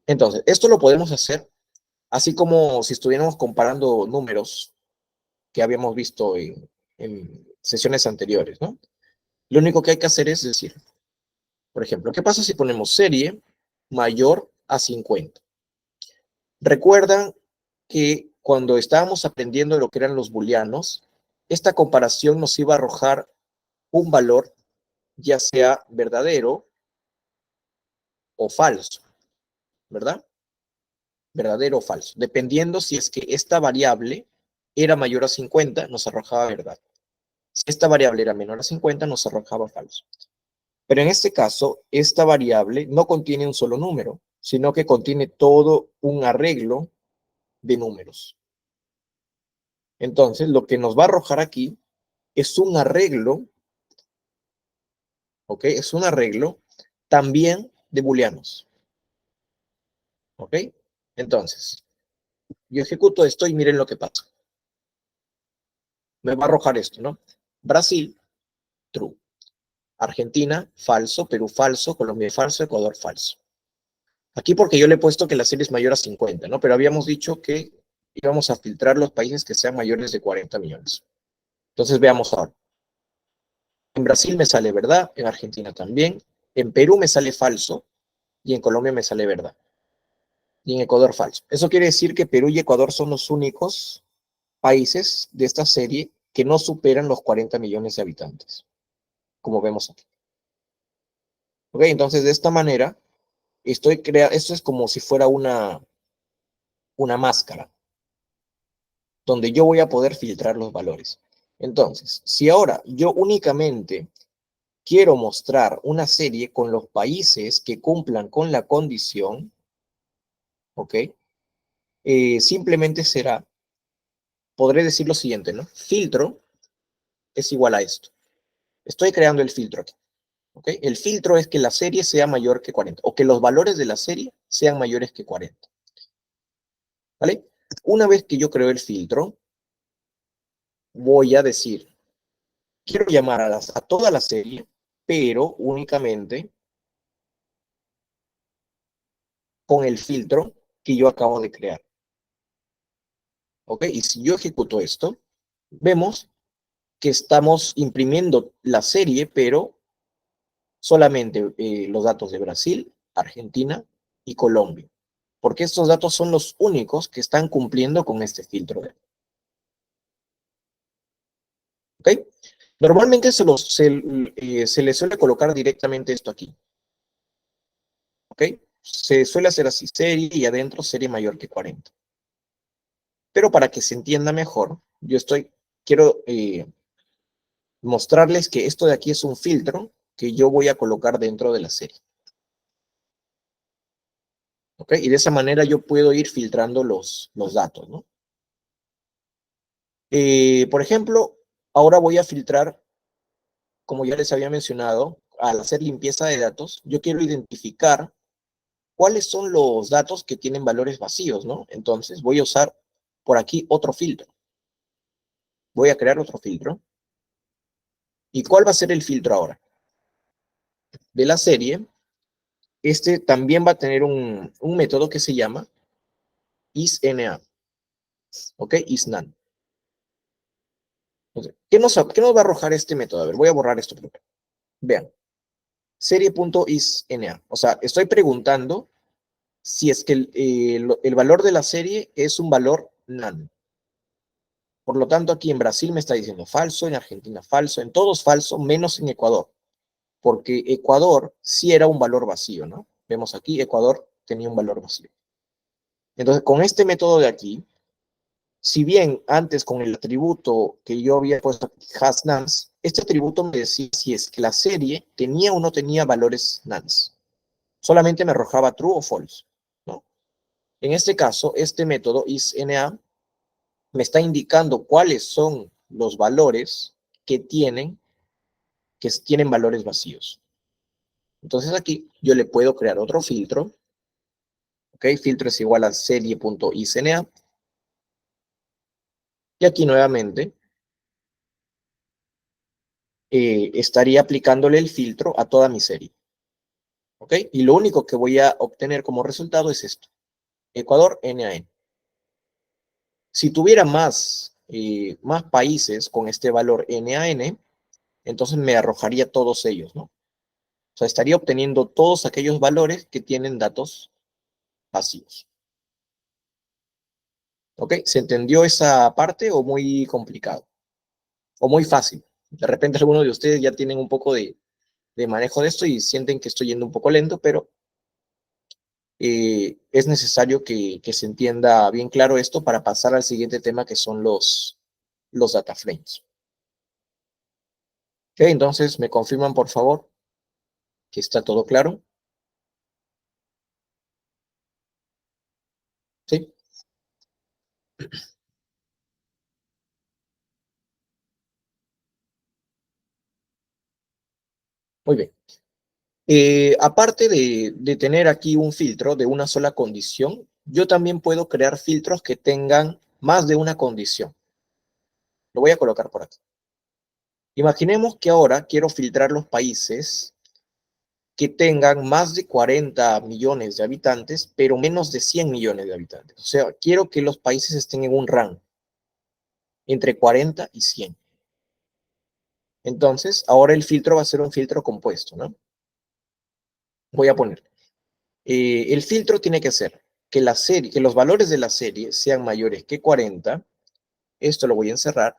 Entonces, esto lo podemos hacer así como si estuviéramos comparando números que habíamos visto en sesiones anteriores, ¿no? Lo único que hay que hacer es decir, por ejemplo, ¿qué pasa si ponemos serie mayor a 50? Recuerdan que cuando estábamos aprendiendo lo que eran los booleanos, esta comparación nos iba a arrojar un valor, ya sea verdadero o falso, ¿verdad? Verdadero o falso. Dependiendo si es que esta variable era mayor a 50, nos arrojaba verdad. Si esta variable era menor a 50, nos arrojaba falso. Pero en este caso, esta variable no contiene un solo número, sino que contiene todo un arreglo de números. Entonces, lo que nos va a arrojar aquí es un arreglo, ¿ok? Es un arreglo también de booleanos, ¿ok? Entonces, yo ejecuto esto y miren lo que pasa. Me va a arrojar esto, ¿no? Brasil, true. Argentina, falso. Perú, falso. Colombia, falso. Ecuador, falso. Aquí porque yo le he puesto que la serie es mayor a 50, ¿no? Pero habíamos dicho que íbamos a filtrar los países que sean mayores de 40 millones. Entonces veamos ahora. En Brasil me sale verdad, en Argentina también, en Perú me sale falso y en Colombia me sale verdad. Y en Ecuador falso. Eso quiere decir que Perú y Ecuador son los únicos países de esta serie que no superan los 40 millones de habitantes, como vemos aquí. ¿Ok? Entonces, de esta manera, esto es como si fuera una máscara, donde yo voy a poder filtrar los valores. Entonces, si ahora yo únicamente quiero mostrar una serie con los países que cumplan con la condición, ¿ok? Simplemente podré decir lo siguiente, ¿no? Filtro es igual a esto. Estoy creando el filtro aquí, ¿ok? El filtro es que la serie sea mayor que 40, o que los valores de la serie sean mayores que 40, ¿vale? Una vez que yo creo el filtro, voy a decir, quiero llamar a toda la serie, pero únicamente con el filtro que yo acabo de crear, ¿ok? Y si yo ejecuto esto, vemos que estamos imprimiendo la serie, pero solamente los datos de Brasil, Argentina y Colombia, porque estos datos son los únicos que están cumpliendo con este filtro. ¿Ok? Normalmente se le suele colocar directamente esto aquí. ¿Ok? Se suele hacer así, serie y adentro serie mayor que 40. Pero para que se entienda mejor, quiero mostrarles que esto de aquí es un filtro que yo voy a colocar dentro de la serie. ¿Ok? Y de esa manera yo puedo ir filtrando los datos, ¿no? Por ejemplo, ahora voy a filtrar, como ya les había mencionado, al hacer limpieza de datos, yo quiero identificar cuáles son los datos que tienen valores vacíos, ¿no? Entonces voy a usar por aquí otro filtro. Voy a crear otro filtro. ¿Y cuál va a ser el filtro ahora? De la serie, este también va a tener un método que se llama isNA, ¿ok? IsNaN. Entonces, ¿qué nos va a arrojar este método? A ver, voy a borrar esto primero. Vean, serie.isNA. O sea, estoy preguntando si es que el valor de la serie es un valor NaN. Por lo tanto, aquí en Brasil me está diciendo falso, en Argentina falso, en todos falso, menos en Ecuador, porque Ecuador sí era un valor vacío, ¿no? Vemos aquí, Ecuador tenía un valor vacío. Entonces, con este método de aquí, si bien antes con el atributo que yo había puesto has nans, este atributo me decía si es que la serie tenía o no tenía valores nans. Solamente me arrojaba true o false, ¿no? En este caso, este método isNA me está indicando cuáles son los valores que tienen valores vacíos. Entonces aquí yo le puedo crear otro filtro, ¿ok? Filtro es igual a serie.isNA. Y aquí nuevamente estaría aplicándole el filtro a toda mi serie, ¿ok? Y lo único que voy a obtener como resultado es esto, Ecuador NaN. Si tuviera más más países con este valor NaN, entonces me arrojaría todos ellos, ¿no? O sea, estaría obteniendo todos aquellos valores que tienen datos vacíos. ¿Ok? ¿Se entendió esa parte o muy complicado? O muy fácil. De repente algunos de ustedes ya tienen un poco de manejo de esto y sienten que estoy yendo un poco lento, pero es necesario que se entienda bien claro esto para pasar al siguiente tema que son los data frames. ¿Ok? Entonces, ¿me confirman, por favor, que está todo claro? ¿Sí? Muy bien. Aparte de tener aquí un filtro de una sola condición, yo también puedo crear filtros que tengan más de una condición. Lo voy a colocar por aquí. Imaginemos que ahora quiero filtrar los países que tengan más de 40 millones de habitantes, pero menos de 100 millones de habitantes. O sea, quiero que los países estén en un rango entre 40 y 100. Entonces, ahora el filtro va a ser un filtro compuesto, ¿no? Voy a poner. El filtro tiene que ser que la serie, que los valores de la serie sean mayores que 40. Esto lo voy a encerrar.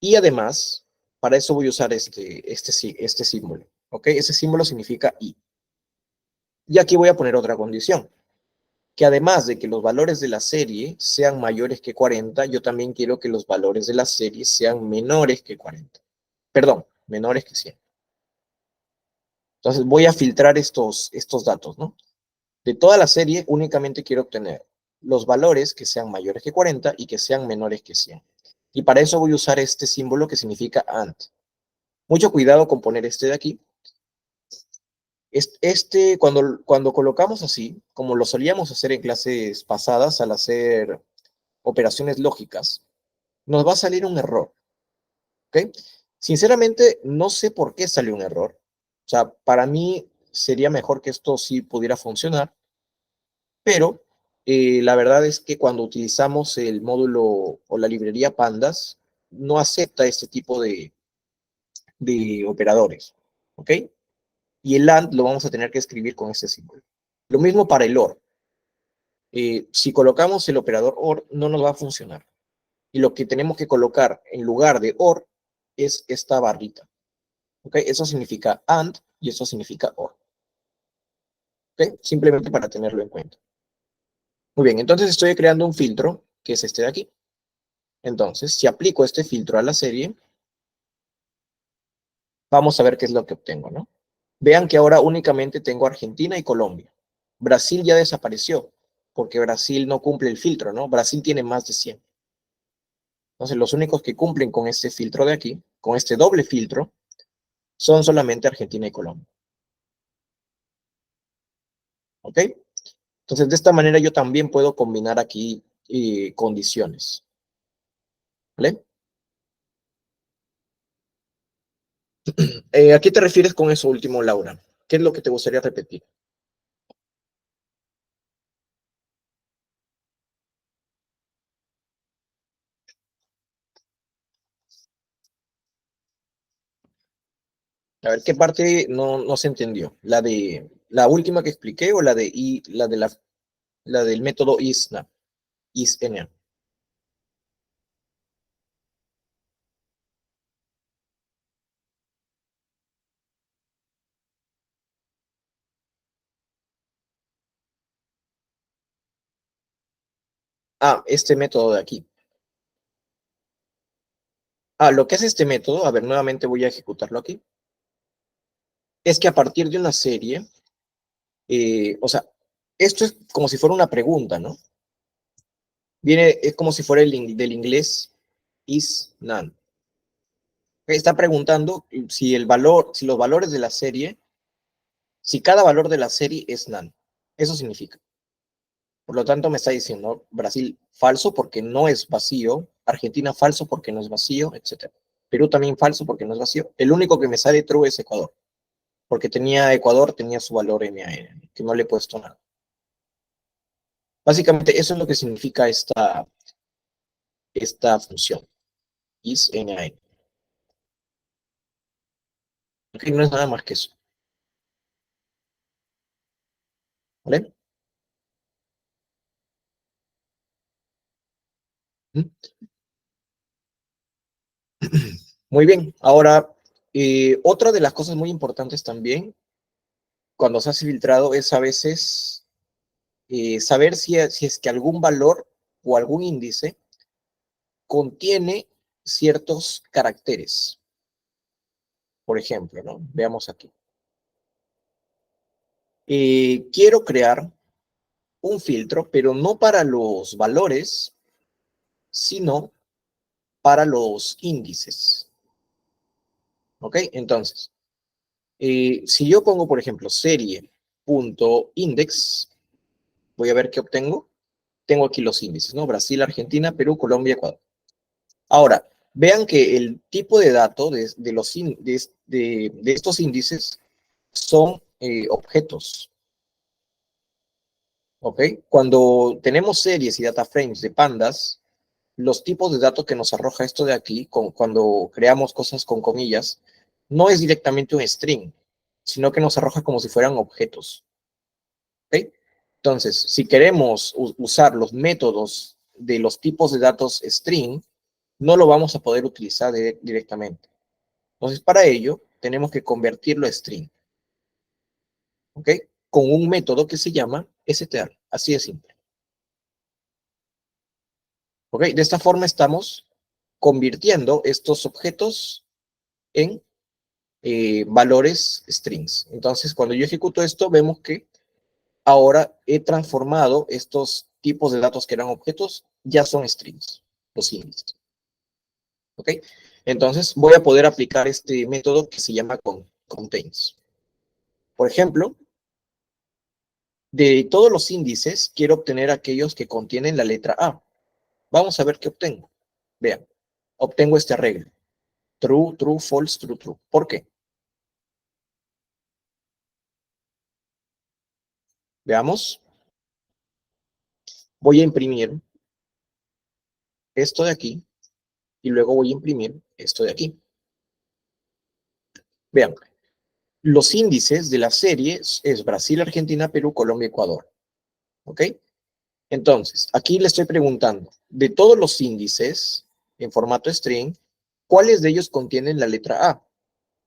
Y además, para eso voy a usar este símbolo. ¿Ok? Ese símbolo significa y. Y aquí voy a poner otra condición, que además de que los valores de la serie sean mayores que 40, yo también quiero que los valores de la serie sean menores que 40. Perdón, menores que 100. Entonces voy a filtrar estos datos, ¿no? De toda la serie únicamente quiero obtener los valores que sean mayores que 40 y que sean menores que 100. Y para eso voy a usar este símbolo que significa AND. Mucho cuidado con poner este de aquí. Cuando colocamos así, como lo solíamos hacer en clases pasadas al hacer operaciones lógicas, nos va a salir un error. ¿Ok? Sinceramente, no sé por qué salió un error. O sea, para mí sería mejor que esto sí pudiera funcionar, pero la verdad es que cuando utilizamos el módulo o la librería Pandas, no acepta este tipo de operadores. ¿Ok? Y el AND lo vamos a tener que escribir con este símbolo. Lo mismo para el OR. Si colocamos el operador OR, no nos va a funcionar. Y lo que tenemos que colocar en lugar de OR es esta barrita. ¿Ok? Eso significa AND y eso significa OR. ¿Ok? Simplemente para tenerlo en cuenta. Muy bien, entonces estoy creando un filtro que es este de aquí. Entonces, si aplico este filtro a la serie, vamos a ver qué es lo que obtengo, ¿no? Vean que ahora únicamente tengo Argentina y Colombia. Brasil ya desapareció, porque Brasil no cumple el filtro, ¿no? Brasil tiene más de 100. Entonces, los únicos que cumplen con este filtro de aquí, con este doble filtro, son solamente Argentina y Colombia. ¿Ok? Entonces, de esta manera yo también puedo combinar aquí condiciones. ¿Vale? ¿A qué te refieres con eso último, Laura? ¿Qué es lo que te gustaría repetir? A ver, ¿qué parte no se entendió? ¿La última que expliqué o la del método ISNA? ISNA. Ah, este método de aquí. Ah, lo que hace este método, a ver, nuevamente voy a ejecutarlo aquí, es que a partir de una serie, o sea, esto es como si fuera una pregunta, ¿no? Es como si fuera del inglés is none. Está preguntando si los valores de la serie, si cada valor de la serie es none. Eso significa. Por lo tanto, me está diciendo Brasil falso porque no es vacío, Argentina falso porque no es vacío, etc. Perú también falso porque no es vacío. El único que me sale true es Ecuador, porque Ecuador tenía su valor NaN, que no le he puesto nada. Básicamente eso es lo que significa esta función, isNaN. Ok, no es nada más que eso. ¿Vale? Muy bien. Ahora, otra de las cosas muy importantes también cuando se hace filtrado es a veces saber si es que algún valor o algún índice contiene ciertos caracteres. Por ejemplo, ¿no? Veamos aquí. Quiero crear un filtro, pero no para los valores, sino para los índices. ¿Ok? Entonces, si yo pongo, por ejemplo, serie.index, voy a ver qué obtengo. Tengo aquí los índices, ¿no? Brasil, Argentina, Perú, Colombia, Ecuador. Ahora, vean que el tipo de dato de estos índices son objetos, ¿ok? Cuando tenemos series y data frames de pandas, los tipos de datos que nos arroja esto de aquí, cuando creamos cosas con comillas, no es directamente un string, sino que nos arroja como si fueran objetos, ¿ok? Entonces, si queremos usar los métodos de los tipos de datos string, no lo vamos a poder utilizar directamente. Entonces, para ello, tenemos que convertirlo a string, ¿ok? Con un método que se llama str, así de simple, ¿ok? De esta forma estamos convirtiendo estos objetos en valores strings. Entonces, cuando yo ejecuto esto, vemos que ahora he transformado estos tipos de datos que eran objetos, ya son strings, los índices, ¿ok? Entonces, voy a poder aplicar este método que se llama contains. Por ejemplo, de todos los índices, quiero obtener aquellos que contienen la letra A. Vamos a ver qué obtengo. Vean, obtengo este arreglo. True, true, false, true, true. ¿Por qué? Veamos. Voy a imprimir esto de aquí y luego voy a imprimir esto de aquí. Vean, los índices de la serie es Brasil, Argentina, Perú, Colombia, Ecuador. ¿Ok? Entonces, aquí le estoy preguntando, de todos los índices en formato string, ¿cuáles de ellos contienen la letra A?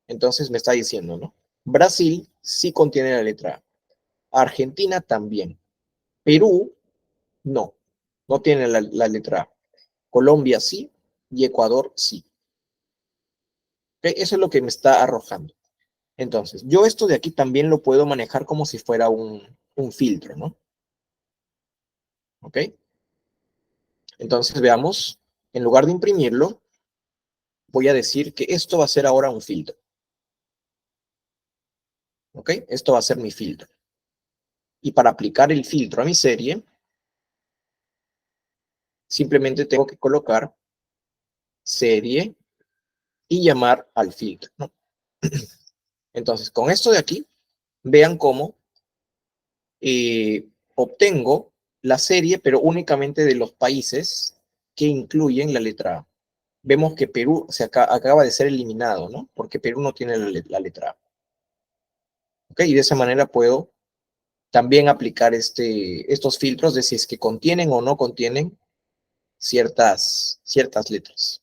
Entonces me está diciendo, ¿no? Brasil sí contiene la letra A. Argentina también. Perú, no. No tiene la letra A. Colombia sí y Ecuador sí. ¿Ok? Eso es lo que me está arrojando. Entonces, yo esto de aquí también lo puedo manejar como si fuera un filtro, ¿no? ¿Ok? Entonces, veamos. En lugar de imprimirlo, voy a decir que esto va a ser ahora un filtro. ¿Ok? Esto va a ser mi filtro. Y para aplicar el filtro a mi serie, simplemente tengo que colocar serie y llamar al filtro, ¿no? Entonces, con esto de aquí, vean cómo obtengo la serie, pero únicamente de los países que incluyen la letra A. Vemos que Perú acaba de ser eliminado, ¿no? Porque Perú no tiene la letra A. ¿Ok? Y de esa manera puedo también aplicar estos filtros de si es que contienen o no contienen ciertas letras.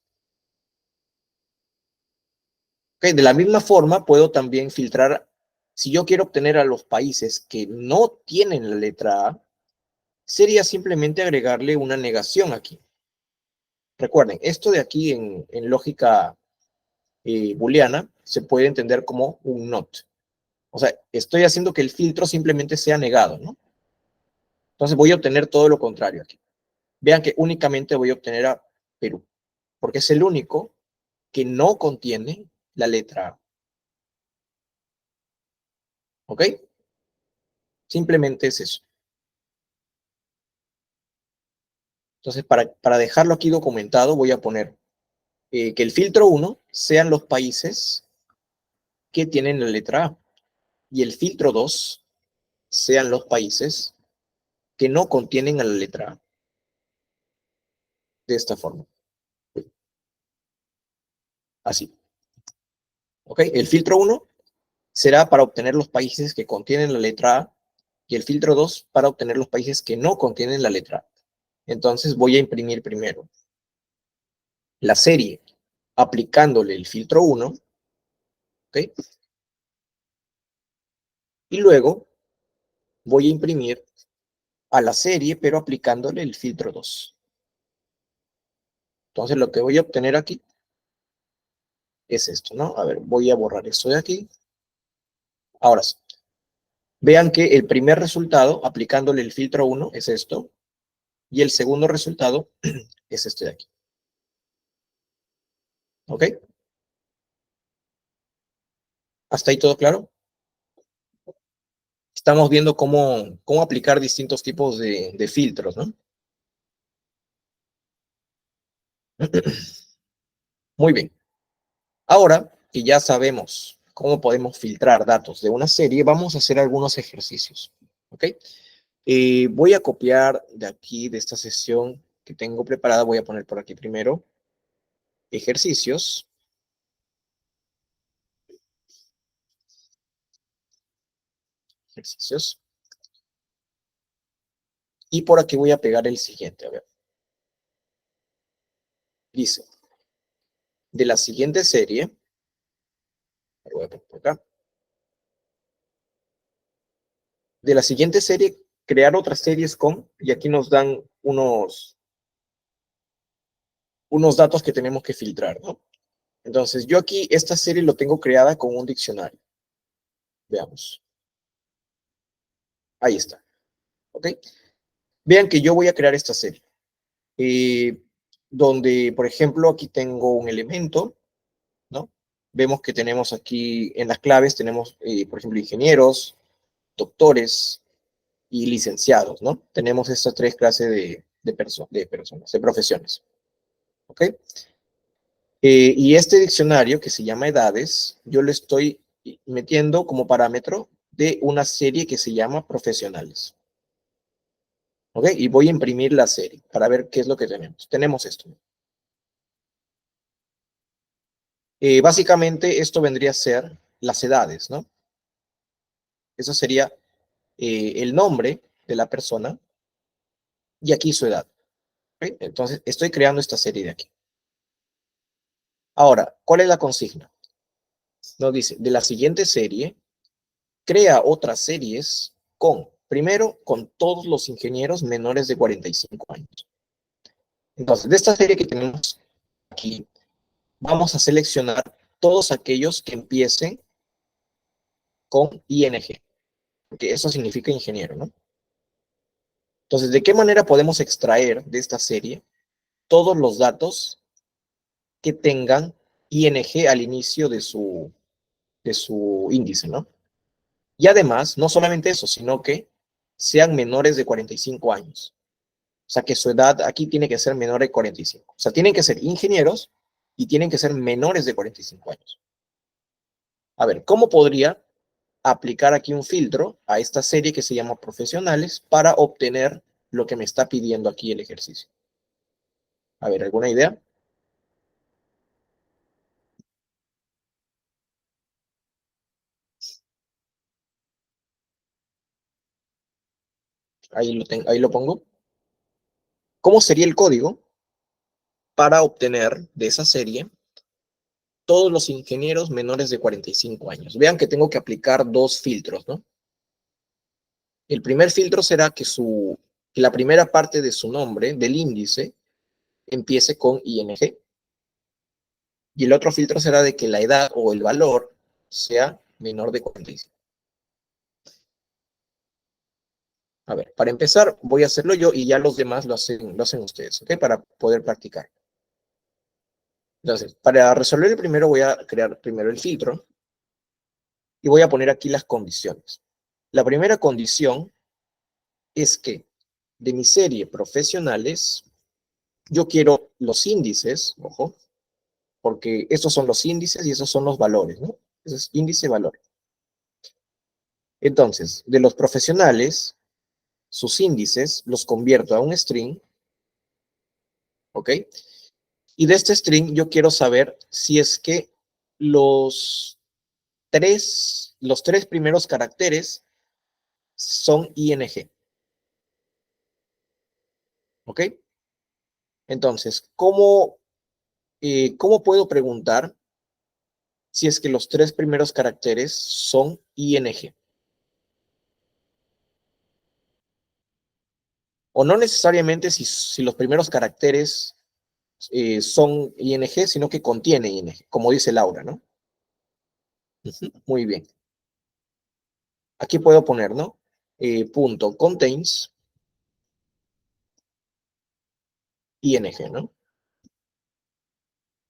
¿Ok? De la misma forma, puedo también filtrar, si yo quiero obtener a los países que no tienen la letra A, sería simplemente agregarle una negación aquí. Recuerden, esto de aquí en lógica booleana se puede entender como un not. O sea, estoy haciendo que el filtro simplemente sea negado, ¿no? Entonces voy a obtener todo lo contrario aquí. Vean que únicamente voy a obtener a Perú, porque es el único que no contiene la letra A. ¿Ok? Simplemente es eso. Entonces, para dejarlo aquí documentado, voy a poner que el filtro 1 sean los países que tienen la letra A y el filtro 2 sean los países que no contienen a la letra A. De esta forma. Así. ¿Ok? El filtro 1 será para obtener los países que contienen la letra A y el filtro 2 para obtener los países que no contienen la letra A. Entonces voy a imprimir primero la serie aplicándole el filtro 1, ¿ok? Y luego voy a imprimir a la serie, pero aplicándole el filtro 2. Entonces lo que voy a obtener aquí es esto, ¿no? A ver, voy a borrar esto de aquí. Ahora sí. Vean que el primer resultado, aplicándole el filtro 1, es esto. Y el segundo resultado es este de aquí. ¿Ok? ¿Hasta ahí todo claro? Estamos viendo cómo aplicar distintos tipos de filtros, ¿no? Muy bien. Ahora que ya sabemos cómo podemos filtrar datos de una serie, vamos a hacer algunos ejercicios. ¿Ok? Voy a copiar de aquí, de esta sesión que tengo preparada, voy a poner por aquí primero ejercicios. Ejercicios. Y por aquí voy a pegar el siguiente. A ver. Dice, de la siguiente serie, voy a poner por acá, de la siguiente serie, crear otras series con, y aquí nos dan unos datos que tenemos que filtrar, ¿no? Entonces, yo aquí esta serie lo tengo creada con un diccionario. Veamos. Ahí está. ¿Ok? Vean que yo voy a crear esta serie. Donde, por ejemplo, aquí tengo un elemento, ¿no? Vemos que tenemos aquí en las claves, tenemos, por ejemplo, ingenieros, doctores y licenciados, ¿no? Tenemos estas tres clases de personas, de profesiones. ¿Ok? Y este diccionario que se llama edades, yo le estoy metiendo como parámetro de una serie que se llama profesionales. ¿Ok? Y voy a imprimir la serie para ver qué es lo que tenemos. Tenemos esto. Básicamente esto vendría a ser las edades, ¿no? Eso sería el nombre de la persona y aquí su edad. ¿Ok? Entonces estoy creando esta serie de aquí. Ahora, ¿cuál es la consigna? Nos dice, de la siguiente serie, crea otras series primero, con todos los ingenieros menores de 45 años. Entonces, de esta serie que tenemos aquí, vamos a seleccionar todos aquellos que empiecen con ING, porque eso significa ingeniero, ¿no? Entonces, ¿de qué manera podemos extraer de esta serie todos los datos que tengan ING al inicio de su índice, ¿no? Y además, no solamente eso, sino que sean menores de 45 años. O sea, que su edad aquí tiene que ser menor de 45. O sea, tienen que ser ingenieros y tienen que ser menores de 45 años. A ver, ¿cómo podría aplicar aquí un filtro a esta serie que se llama profesionales para obtener lo que me está pidiendo aquí el ejercicio? A ver, ¿alguna idea? Ahí lo pongo. ¿Cómo sería el código para obtener de esa serie todos los ingenieros menores de 45 años? Vean que tengo que aplicar dos filtros, ¿no? El primer filtro será que la primera parte de su nombre, del índice, empiece con ING. Y el otro filtro será de que la edad o el valor sea menor de 45. A ver, para empezar, voy a hacerlo yo y ya los demás lo hacen ustedes, ¿ok? Para poder practicar. Entonces, para resolver el primero, voy a crear primero el filtro y voy a poner aquí las condiciones. La primera condición es que de mi serie profesionales, yo quiero los índices, ojo, porque estos son los índices y esos son los valores, ¿no? Eso es índice-valor. Entonces, de los profesionales, sus índices, los convierto a un string, ¿ok? Y de este string yo quiero saber si es que los tres primeros caracteres son ing, ¿ok? Entonces, ¿cómo puedo preguntar si es que los tres primeros caracteres son ing? O no necesariamente si los primeros caracteres son ing, sino que contiene ing, como dice Laura, ¿no? Muy bien. Aquí puedo poner, ¿no? Punto contains ing, ¿no?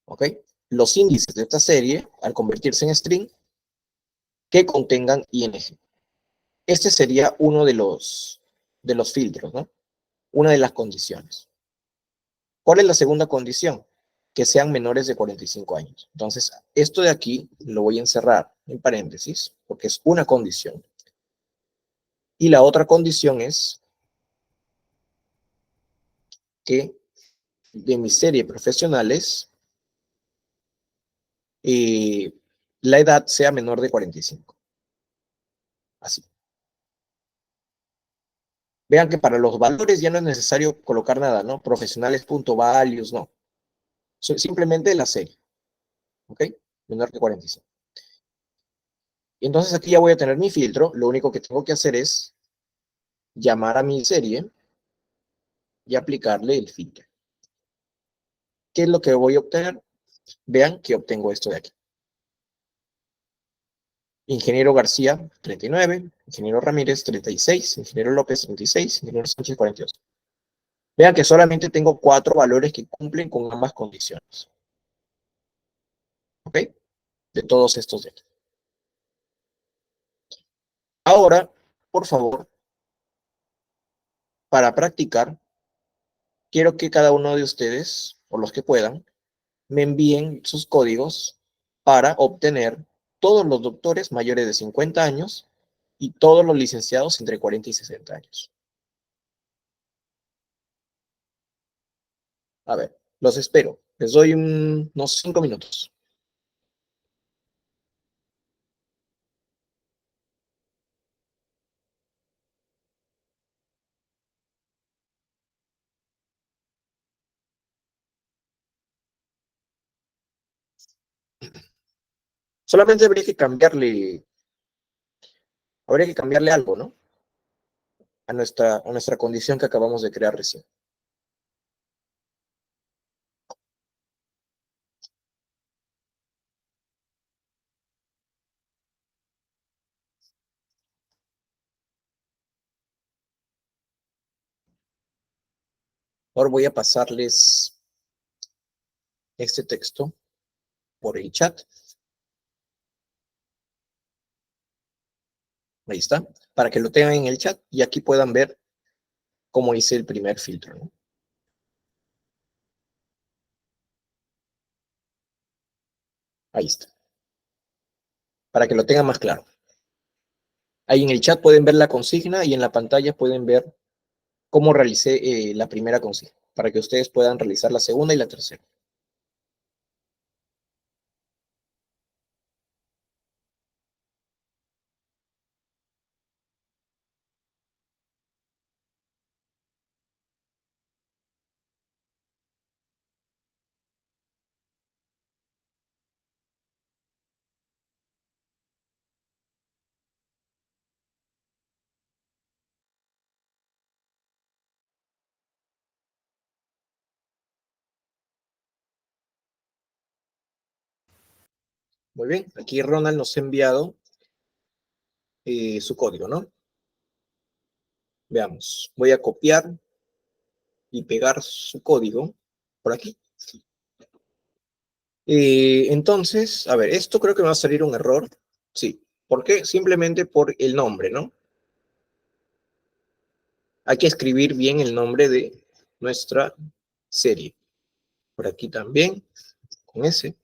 ¿Ok? Los índices de esta serie, al convertirse en string, que contengan ing. Este sería uno de los filtros, ¿no? Una de las condiciones. ¿Cuál es la segunda condición? Que sean menores de 45 años. Entonces, esto de aquí lo voy a encerrar en paréntesis, porque es una condición. Y la otra condición es que de mi serie profesionales, eh, la edad sea menor de 45. Así. Vean que para los valores ya no es necesario colocar nada, ¿no? Profesionales.values, no. Simplemente la serie, ¿ok? Menor que 45. Y entonces aquí ya voy a tener mi filtro. Lo único que tengo que hacer es llamar a mi serie y aplicarle el filtro. ¿Qué es lo que voy a obtener? Vean que obtengo esto de aquí. Ingeniero García, 39. Ingeniero Ramírez, 36. Ingeniero López, 36. Ingeniero Sánchez, 42. Vean que solamente tengo 4 valores que cumplen con ambas condiciones. ¿Ok? De todos estos datos. Ahora, por favor, para practicar, quiero que cada uno de ustedes, o los que puedan, me envíen sus códigos para obtener todos los doctores mayores de 50 años y todos los licenciados entre 40 y 60 años. A ver, los espero. Les doy unos 5 minutos. Solamente habría que cambiarle algo, ¿no? A nuestra condición que acabamos de crear recién. Ahora voy a pasarles este texto por el chat. Ahí está. Para que lo tengan en el chat y aquí puedan ver cómo hice el primer filtro, ¿no? Ahí está. Para que lo tengan más claro. Ahí en el chat pueden ver la consigna y en la pantalla pueden ver cómo realicé la primera consigna, para que ustedes puedan realizar la segunda y la tercera. Muy bien, aquí Ronald nos ha enviado su código, ¿no? Veamos, voy a copiar y pegar su código por aquí. Entonces, a ver, esto creo que me va a salir un error. Sí, ¿por qué? Simplemente por el nombre, ¿no? Hay que escribir bien el nombre de nuestra serie. Por aquí también, con ese,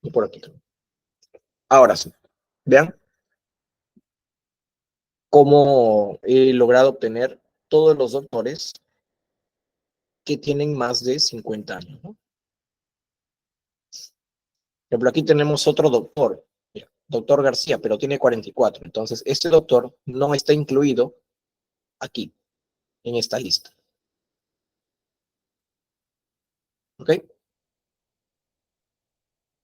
y por aquí también. Ahora sí, vean, cómo he logrado obtener todos los doctores que tienen más de 50 años, ¿no? Por ejemplo, aquí tenemos otro doctor, mira, doctor García, pero tiene 44. Entonces, este doctor no está incluido aquí, en esta lista. ¿Ok?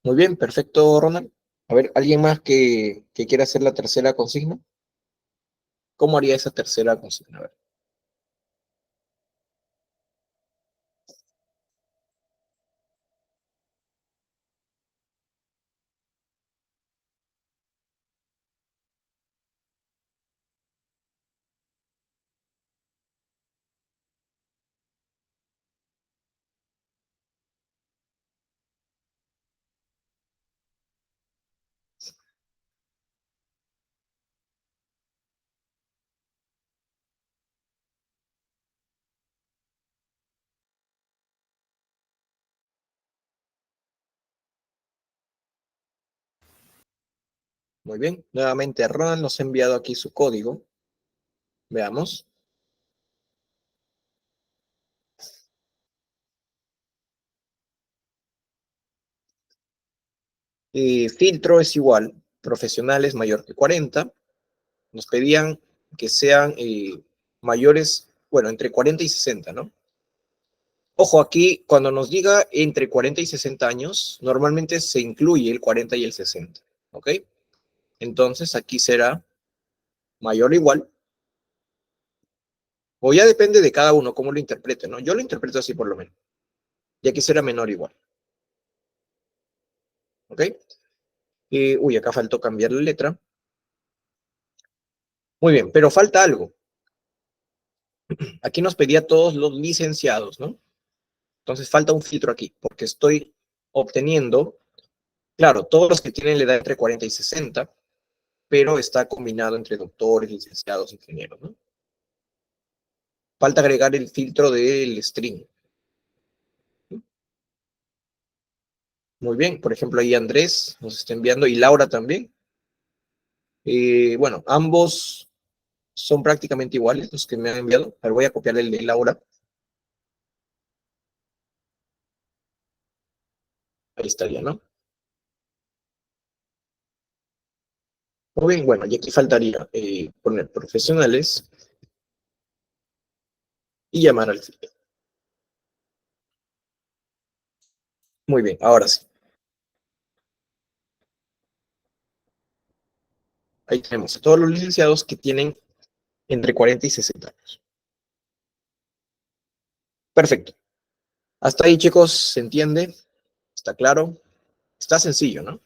Muy bien, perfecto, Ronald. A ver, ¿alguien más que quiera hacer la tercera consigna? ¿Cómo haría esa tercera consigna? A ver. Muy bien, nuevamente Ronald nos ha enviado aquí su código. Veamos. Filtro es igual, profesionales mayor que 40. Nos pedían que sean mayores, bueno, entre 40 y 60, ¿no? Ojo, aquí cuando nos diga entre 40 y 60 años, normalmente se incluye el 40 y el 60, ¿ok? Entonces aquí será mayor o igual, o ya depende de cada uno cómo lo interprete, ¿no? Yo lo interpreto así por lo menos, y aquí será menor o igual, ¿ok? Uy, acá faltó cambiar la letra. Muy bien, pero falta algo. Aquí nos pedía todos los licenciados, ¿no? Entonces falta un filtro aquí, porque estoy obteniendo, claro, todos los que tienen la edad entre 40 y 60, pero está combinado entre doctores, licenciados, ingenieros, ¿no? Falta agregar el filtro del string. Muy bien, por ejemplo, ahí Andrés nos está enviando y Laura también. Bueno, ambos son prácticamente iguales los que me han enviado, pero voy a copiar el de Laura. Ahí estaría, ¿no? Muy bien, bueno, y aquí faltaría poner profesionales y llamar al filtro. Muy bien, ahora sí. Ahí tenemos a todos los licenciados que tienen entre 40 y 60 años. Perfecto. Hasta ahí, chicos, ¿se entiende? ¿Está claro? Está sencillo, ¿no?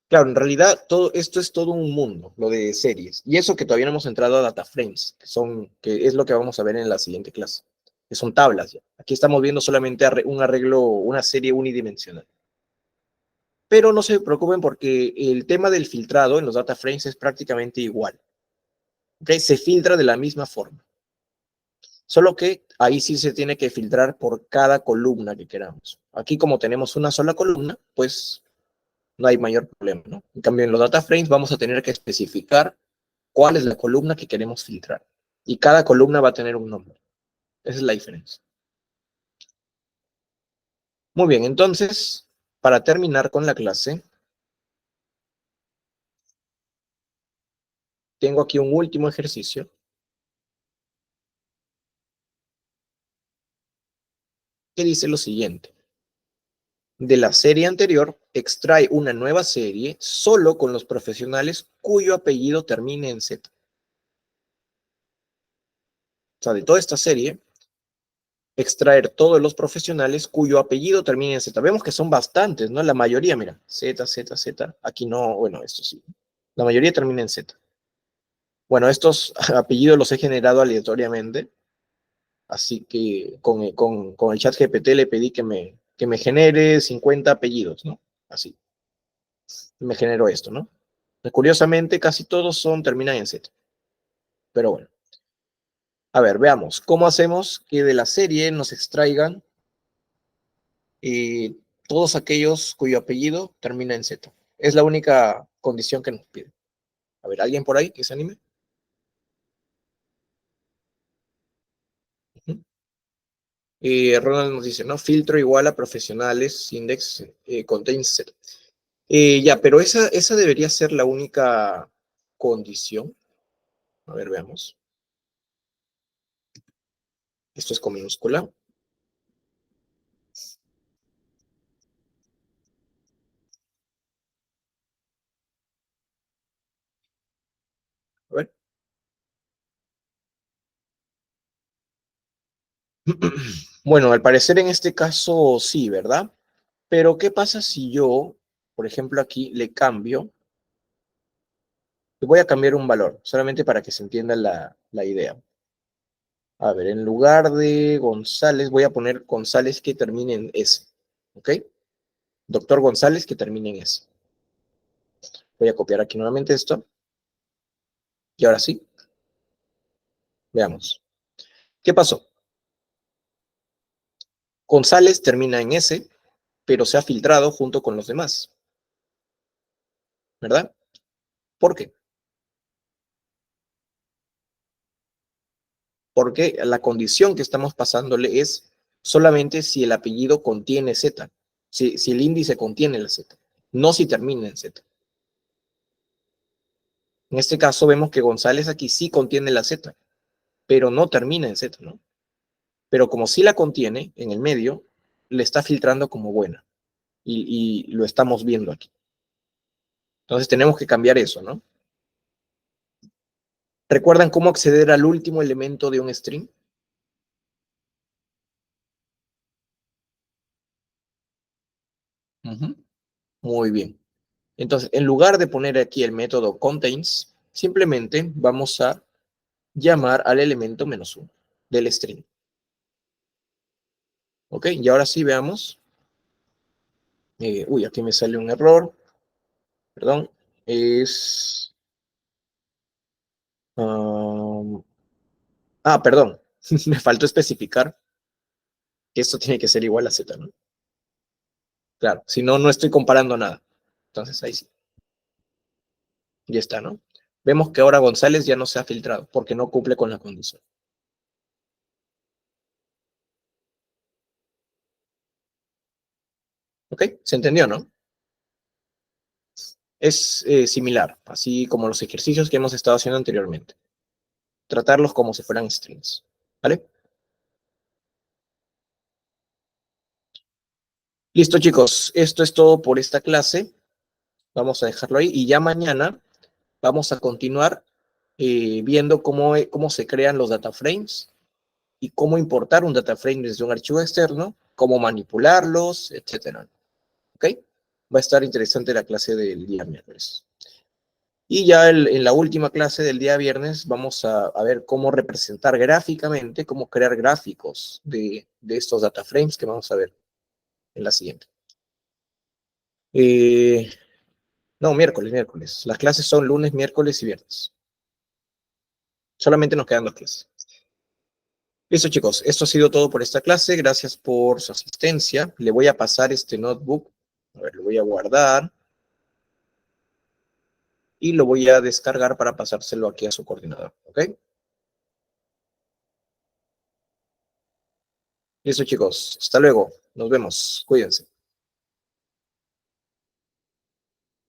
Claro, en realidad todo esto es todo un mundo, lo de series. Y eso que todavía no hemos entrado a data frames, que es lo que vamos a ver en la siguiente clase, que son tablas ya. Aquí estamos viendo solamente un arreglo, una serie unidimensional. Pero no se preocupen porque el tema del filtrado en los data frames es prácticamente igual. ¿Okay? Se filtra de la misma forma. Solo que ahí sí se tiene que filtrar por cada columna que queramos. Aquí como tenemos una sola columna, pues no hay mayor problema, ¿no? En cambio, en los data frames vamos a tener que especificar cuál es la columna que queremos filtrar. Y cada columna va a tener un nombre. Esa es la diferencia. Muy bien, entonces, para terminar con la clase, tengo aquí un último ejercicio que dice lo siguiente. De la serie anterior, extrae una nueva serie solo con los profesionales cuyo apellido termine en Z. O sea, de toda esta serie, extraer todos los profesionales cuyo apellido termine en Z. Vemos que son bastantes, ¿no? La mayoría, mira, Z, Z, Z. Aquí no, bueno, esto sí. La mayoría termina en Z. Bueno, estos apellidos los he generado aleatoriamente, así que con el chat GPT le pedí que me genere 50 apellidos, ¿no? Así, me generó esto, ¿no? Curiosamente, casi todos terminan en Z, pero bueno. A ver, veamos, ¿cómo hacemos que de la serie nos extraigan eh, todos aquellos cuyo apellido termina en Z? Es la única condición que nos pide. A ver, ¿alguien por ahí que se anime? Ronald nos dice, ¿no? Filtro igual a profesionales, index contains set. Ya, pero esa debería ser la única condición. A ver, veamos. Esto es con minúscula. A ver. Bueno, al parecer en este caso sí, ¿verdad? Pero ¿qué pasa si yo, por ejemplo, aquí le cambio? Le voy a cambiar un valor, solamente para que se entienda la idea. A ver, en lugar de González, voy a poner González que termine en S. ¿Ok? Doctor González que termine en S. Voy a copiar aquí nuevamente esto. Y ahora sí, veamos. ¿Qué pasó? González termina en S, pero se ha filtrado junto con los demás. ¿Verdad? ¿Por qué? Porque la condición que estamos pasándole es solamente si el apellido contiene Z, si el índice contiene la Z, no si termina en Z. En este caso vemos que González aquí sí contiene la Z, pero no termina en Z, ¿no? Pero como sí la contiene en el medio, le está filtrando como buena y lo estamos viendo aquí. Entonces tenemos que cambiar eso, ¿no? ¿Recuerdan cómo acceder al último elemento de un string? Uh-huh. Muy bien. Entonces, en lugar de poner aquí el método contains, simplemente vamos a llamar al elemento -1 del string. ¿Ok? Y ahora sí veamos. Uy, aquí me sale un error. Perdón. Es... perdón. Me faltó especificar que esto tiene que ser igual a Z, ¿no? Claro, si no, no estoy comparando nada. Entonces ahí sí. Ya está, ¿no? Vemos que ahora González ya no se ha filtrado porque no cumple con la condición. ¿Ok? ¿Se entendió, no? Es similar, así como los ejercicios que hemos estado haciendo anteriormente. Tratarlos como si fueran strings. ¿Vale? Listo, chicos. Esto es todo por esta clase. Vamos a dejarlo ahí. Y ya mañana vamos a continuar viendo cómo se crean los data frames y cómo importar un data frame desde un archivo externo, cómo manipularlos, etcétera. ¿Ok? Va a estar interesante la clase del día miércoles. Y ya en la última clase del día viernes vamos a ver cómo representar gráficamente, cómo crear gráficos de estos data frames que vamos a ver en la siguiente. No, miércoles. Las clases son lunes, miércoles y viernes. Solamente nos quedan 2 clases. Listo, chicos. Esto ha sido todo por esta clase. Gracias por su asistencia. Le voy a pasar este notebook. A ver, lo voy a guardar. Y lo voy a descargar para pasárselo aquí a su coordinador. ¿Ok? Listo, chicos. Hasta luego. Nos vemos. Cuídense.